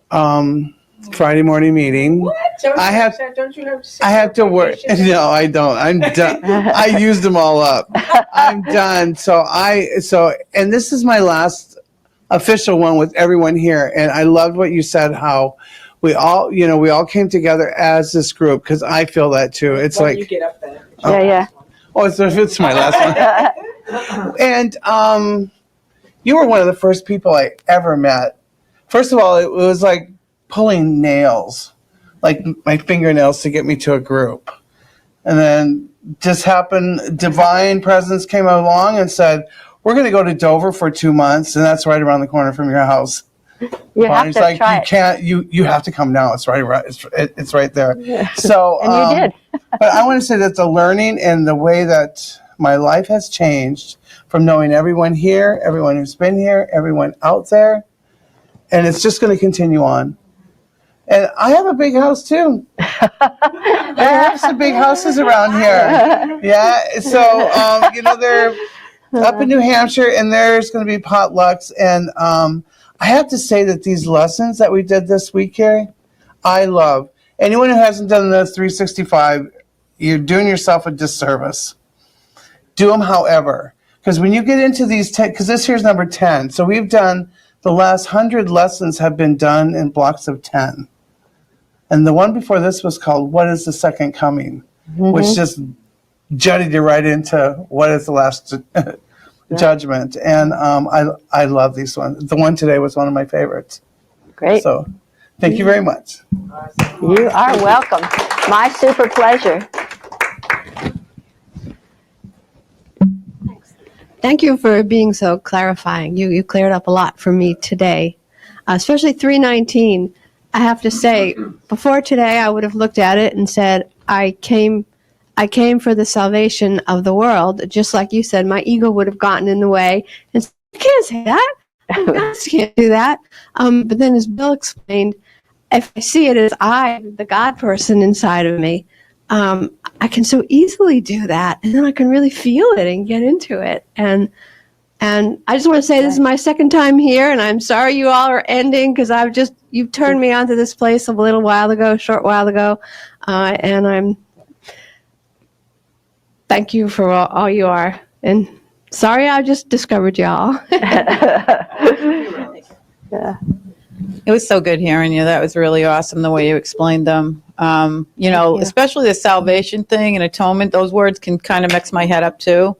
Friday morning meeting. What? I have to work. vacation? No, I don't. I'm done. I used them all up. I'm done. And this is my last official one with everyone here. And I loved what you said, how we all came together as this group, because I feel that too. It's When like, you get up there. Yeah. oh, it's my last one. And you were one of the first people I ever met. First of all, it was like pulling nails, like my fingernails, to get me to a group. And then just happened, divine presence came along and said, we're going to go to Dover for 2 months, and that's right around the corner from your house. You have to like, try you it. can't, you have to come now. It's it's right there. Yeah. So, And you did. but I want to say that the learning and the way that my life has changed from knowing everyone here, everyone who's been here, everyone out there, and it's just going to continue on. And I have a big house too. I have some big houses around here. Yeah, so they're up in New Hampshire, and there's going to be potlucks. And I have to say that these lessons that we did this week here, I love. Anyone who hasn't done the 365, you're doing yourself a disservice. Do them, however, because when you get into these 10, because this here's number 10, so we've done the last 100 lessons have been done in blocks of 10. And the one before this was called What is the Second Coming? Which just jutted you right into what is the last judgment. And I love these ones. The one today was one of my favorites. Great. So thank you very much. You are welcome. My super pleasure. Thank you for being so clarifying. You cleared up a lot for me today, especially 319. I have to say, before today, I would have looked at it and said, I came for the salvation of the world. Just like you said, my ego would have gotten in the way and said, you can't say that. I can't do that. But then as Bill explained, if I see it as I, the God person inside of me, I can so easily do that, and then I can really feel it and get into it. And I just want to say this is my second time here, and I'm sorry you all are ending, because you turned me onto this place a short while ago, and thank you for all you are. And sorry I just discovered y'all. Yeah. It was so good hearing you. That was really awesome the way you explained them. Especially the salvation thing and atonement, those words can kind of mix my head up too.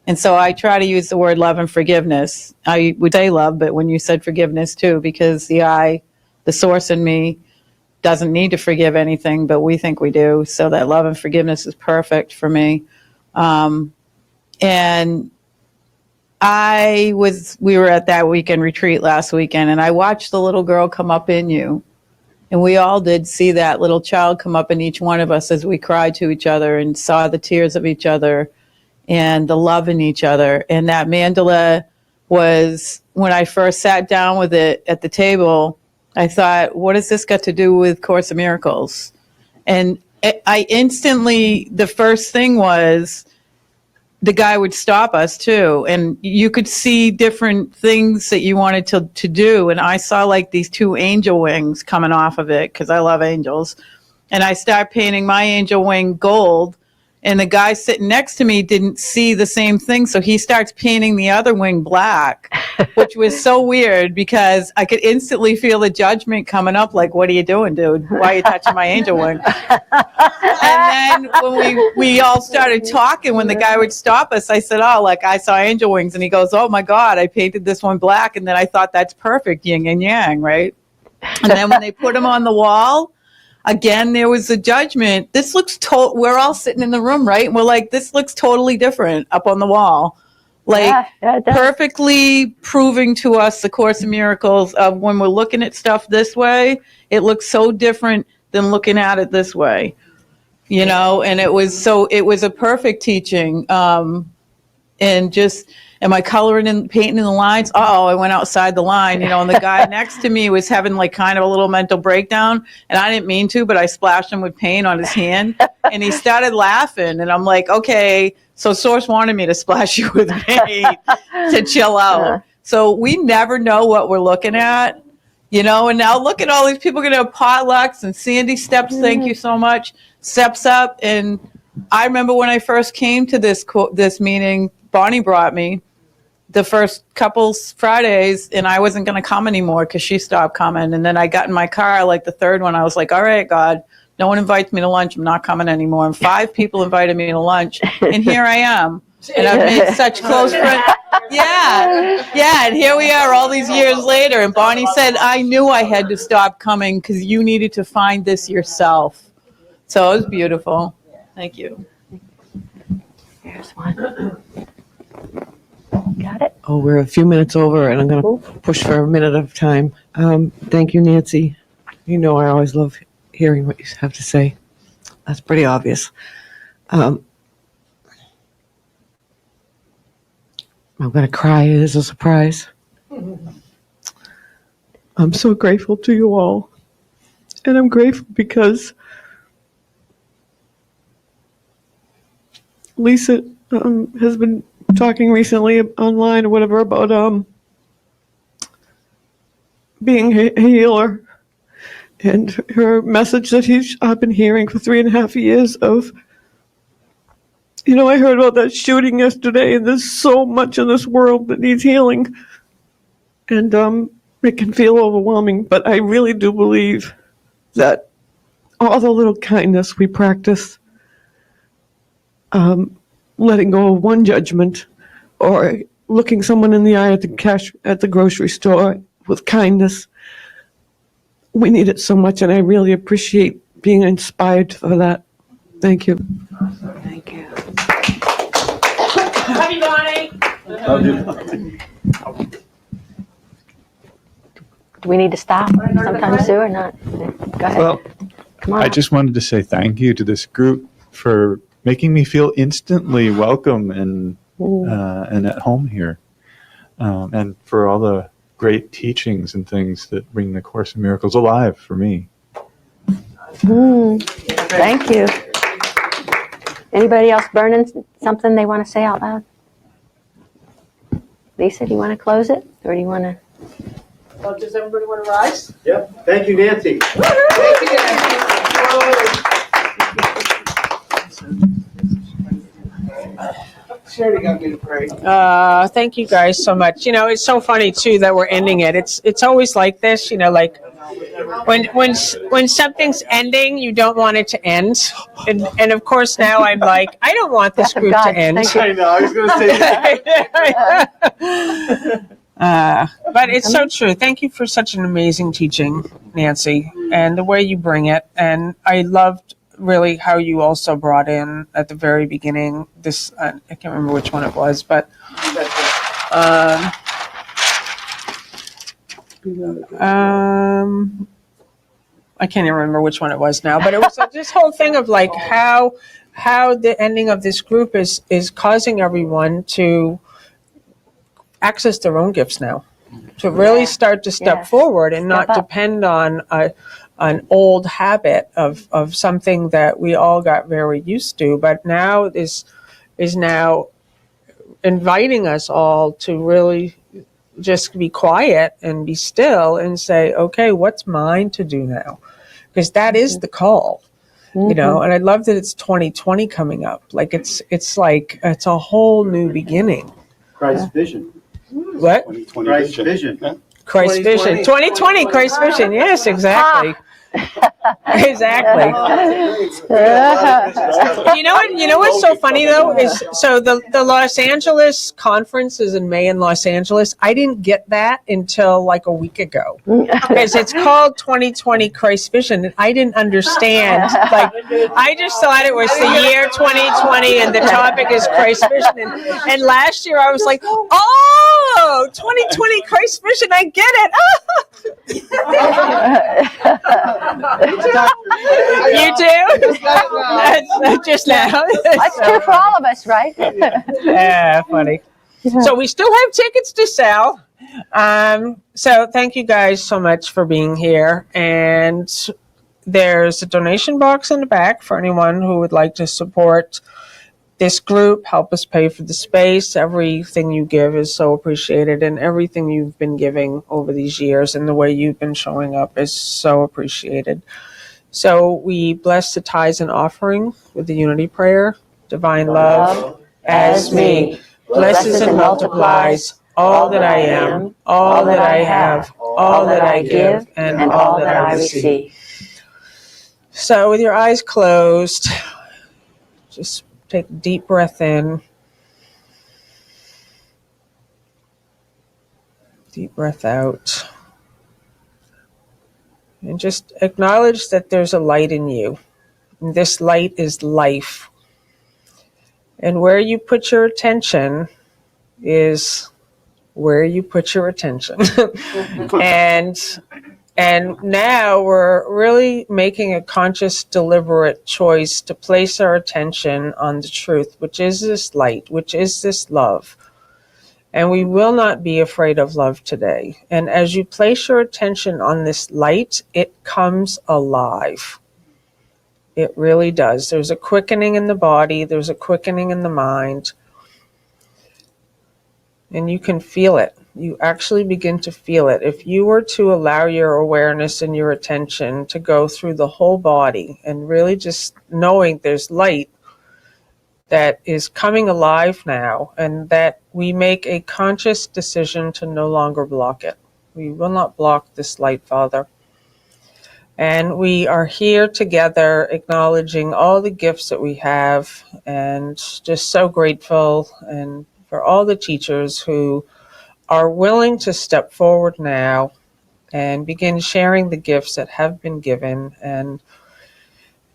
And so I try to use the word love and forgiveness. I would say love, but when you said forgiveness too, because the source in me doesn't need to forgive anything, but we think we do. So that love and forgiveness is perfect for me. And we were at that weekend retreat last weekend, and I watched the little girl come up in you. And we all did see that little child come up in each one of us as we cried to each other and saw the tears of each other and the love in each other. And that mandala was, when I first sat down with it at the table, I thought, what has this got to do with Course in Miracles? And I instantly, the first thing was, the guy would stop us too, and you could see different things that you wanted to do. And I saw like these two angel wings coming off of it, because I love angels. And I start painting my angel wing gold, And the guy sitting next to me didn't see the same thing. So he starts painting the other wing black, which was so weird because I could instantly feel the judgment coming up. Like, what are you doing, dude? Why are you touching my angel wing? And then when we all started talking, when the guy would stop us, I said, oh, like I saw angel wings. And he goes, oh my God, I painted this one black. And then I thought that's perfect, yin and yang, right? And then when they put them on the wall, again, there was a judgment. This looks we're all sitting in the room, right? And we're like, this looks totally different up on the wall. Like, perfectly proving to us the Course in Miracles of when we're looking at stuff this way, it looks so different than looking at it this way. You know, and it was a perfect teaching. And just, am I coloring and painting in the lines? I went outside the line, you know, and the guy next to me was having like kind of a little mental breakdown, and I didn't mean to, but I splashed him with paint on his hand, and he started laughing, and I'm like, okay, so Source wanted me to splash you with paint to chill out. So we never know what we're looking at, you know, and now look at all these people going to have potlucks, and Sandy steps, thank you so much, steps up, and I remember when I first came to this meeting, Bonnie brought me the first couple Fridays, and I wasn't going to come anymore because she stopped coming. And then I got in my car, like the third one, I was like, all right, God, no one invites me to lunch. I'm not coming anymore. And 5 people invited me to lunch, and here I am. And I've made such close friends. Yeah. And here we are all these years later. And Bonnie said, I knew I had to stop coming because you needed to find this yourself. So it was beautiful. Thank you. Here's one. Got it? Oh, we're a few minutes over, and I'm going to push for a minute of time. Thank you, Nancy. You know I always love hearing what you have to say. That's pretty obvious. I'm going to cry. It is a surprise. I'm so grateful to you all. And I'm grateful because Lisa has been talking recently online or whatever about being a healer, and her message that I've been hearing for 3.5 years of, you know, I heard about that shooting yesterday, and there's so much in this world that needs healing, and it can feel overwhelming, but I really do believe that all the little kindness we practice, letting go of one judgment, or looking someone in the eye at the grocery store with kindness. We need it so much, and I really appreciate being inspired for that. Thank you. Thank you. Love you, Bonnie. Do we need to stop sometime soon or not? Go ahead. Well, Come on. I just wanted to say thank you to this group for making me feel instantly welcome and at home here, and for all the great teachings and things that bring the Course in Miracles alive for me. Thank you. Anybody else burning something they want to say out loud? Lisa, do you want to close it, or do you want to? Well, does everybody want to rise? Yep. Thank you, Nancy. Thank you, Nancy. Charity got me to pray. Thank you guys so much. You know, it's so funny too that we're ending it. It's always like this, you know, like when something's ending, you don't want it to end. And of course now I'm like, I don't want this group to end. I know. I was going to say that. But it's so true. Thank you for such an amazing teaching, Nancy, and the way you bring it. And I loved really how you also brought in at the very beginning this, I can't remember which one it was, but I can't even remember which one it was now, but it was this whole thing of like how the ending of this group is causing everyone to access their own gifts now, to really start to step forward and not depend on an old habit of something that we all got very used to, but now is now inviting us all to really just be quiet and be still and say, okay, what's mine to do now? Because that is the call. You know, and I love that it's 2020 coming up. Like it's a whole new beginning. Christ's vision. What? 2020 Christ's vision. Christ vision. 2020 Christ vision. Yes, exactly. Exactly. You know what's so funny though is so the Los Angeles conference is in May in Los Angeles. I didn't get that until like a week ago because it's called 2020 Christ Vision, and I didn't understand. Like I just thought it was the year 2020 and the topic is Christ Vision. And last year I was like, oh, 2020 Christ Vision, I get it. You do? That's just now. That's true for all of us, right? Yeah, funny. So we still have tickets to sell. So thank you guys so much for being here. And there's a donation box in the back for anyone who would like to support this group, help us pay for the space. Everything you give is so appreciated, and everything you've been giving over these years and the way you've been showing up is so appreciated. So we bless the tithes and offering with the unity prayer. Divine love, as me, blesses and multiplies all that I am, all that I have, all that I give, and all that I receive. So with your eyes closed, just take a deep breath in. Deep breath out. And just acknowledge that there's a light in you. And this light is life. And where you put your attention is where you put your attention. And now we're really making a conscious, deliberate choice to place our attention on the truth, which is this light, which is this love. And we will not be afraid of love today. And as you place your attention on this light, it comes alive. It really does. There's a quickening in the body. There's a quickening in the mind. And you can feel it. You actually begin to feel it. If you were to allow your awareness and your attention to go through the whole body and really just knowing there's light that is coming alive now, and that we make a conscious decision to no longer block it. We will not block this light, Father. And we are here together acknowledging all the gifts that we have, and just so grateful and for all the teachers who are willing to step forward now and begin sharing the gifts that have been given, and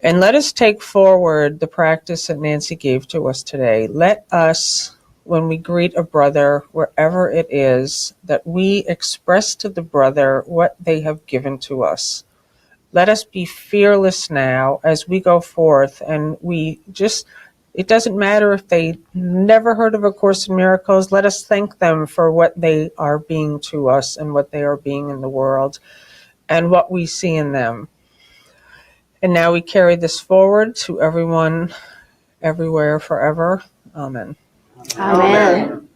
let us take forward the practice that Nancy gave to us today. Let us, when we greet a brother, wherever it is, that we express to the brother what they have given to us. Let us be fearless now as we go forth, and it doesn't matter if they never heard of A Course in Miracles. Let us thank them for what they are being to us and what they are being in the world and what we see in them. And now we carry this forward to everyone, everywhere, forever. Amen. Amen.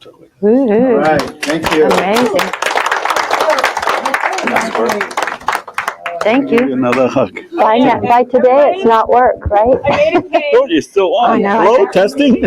All right, thank you. Amazing. Thank you. Another hug. By today, it's not work, right? Oh, you still on? I know. Hello, testing?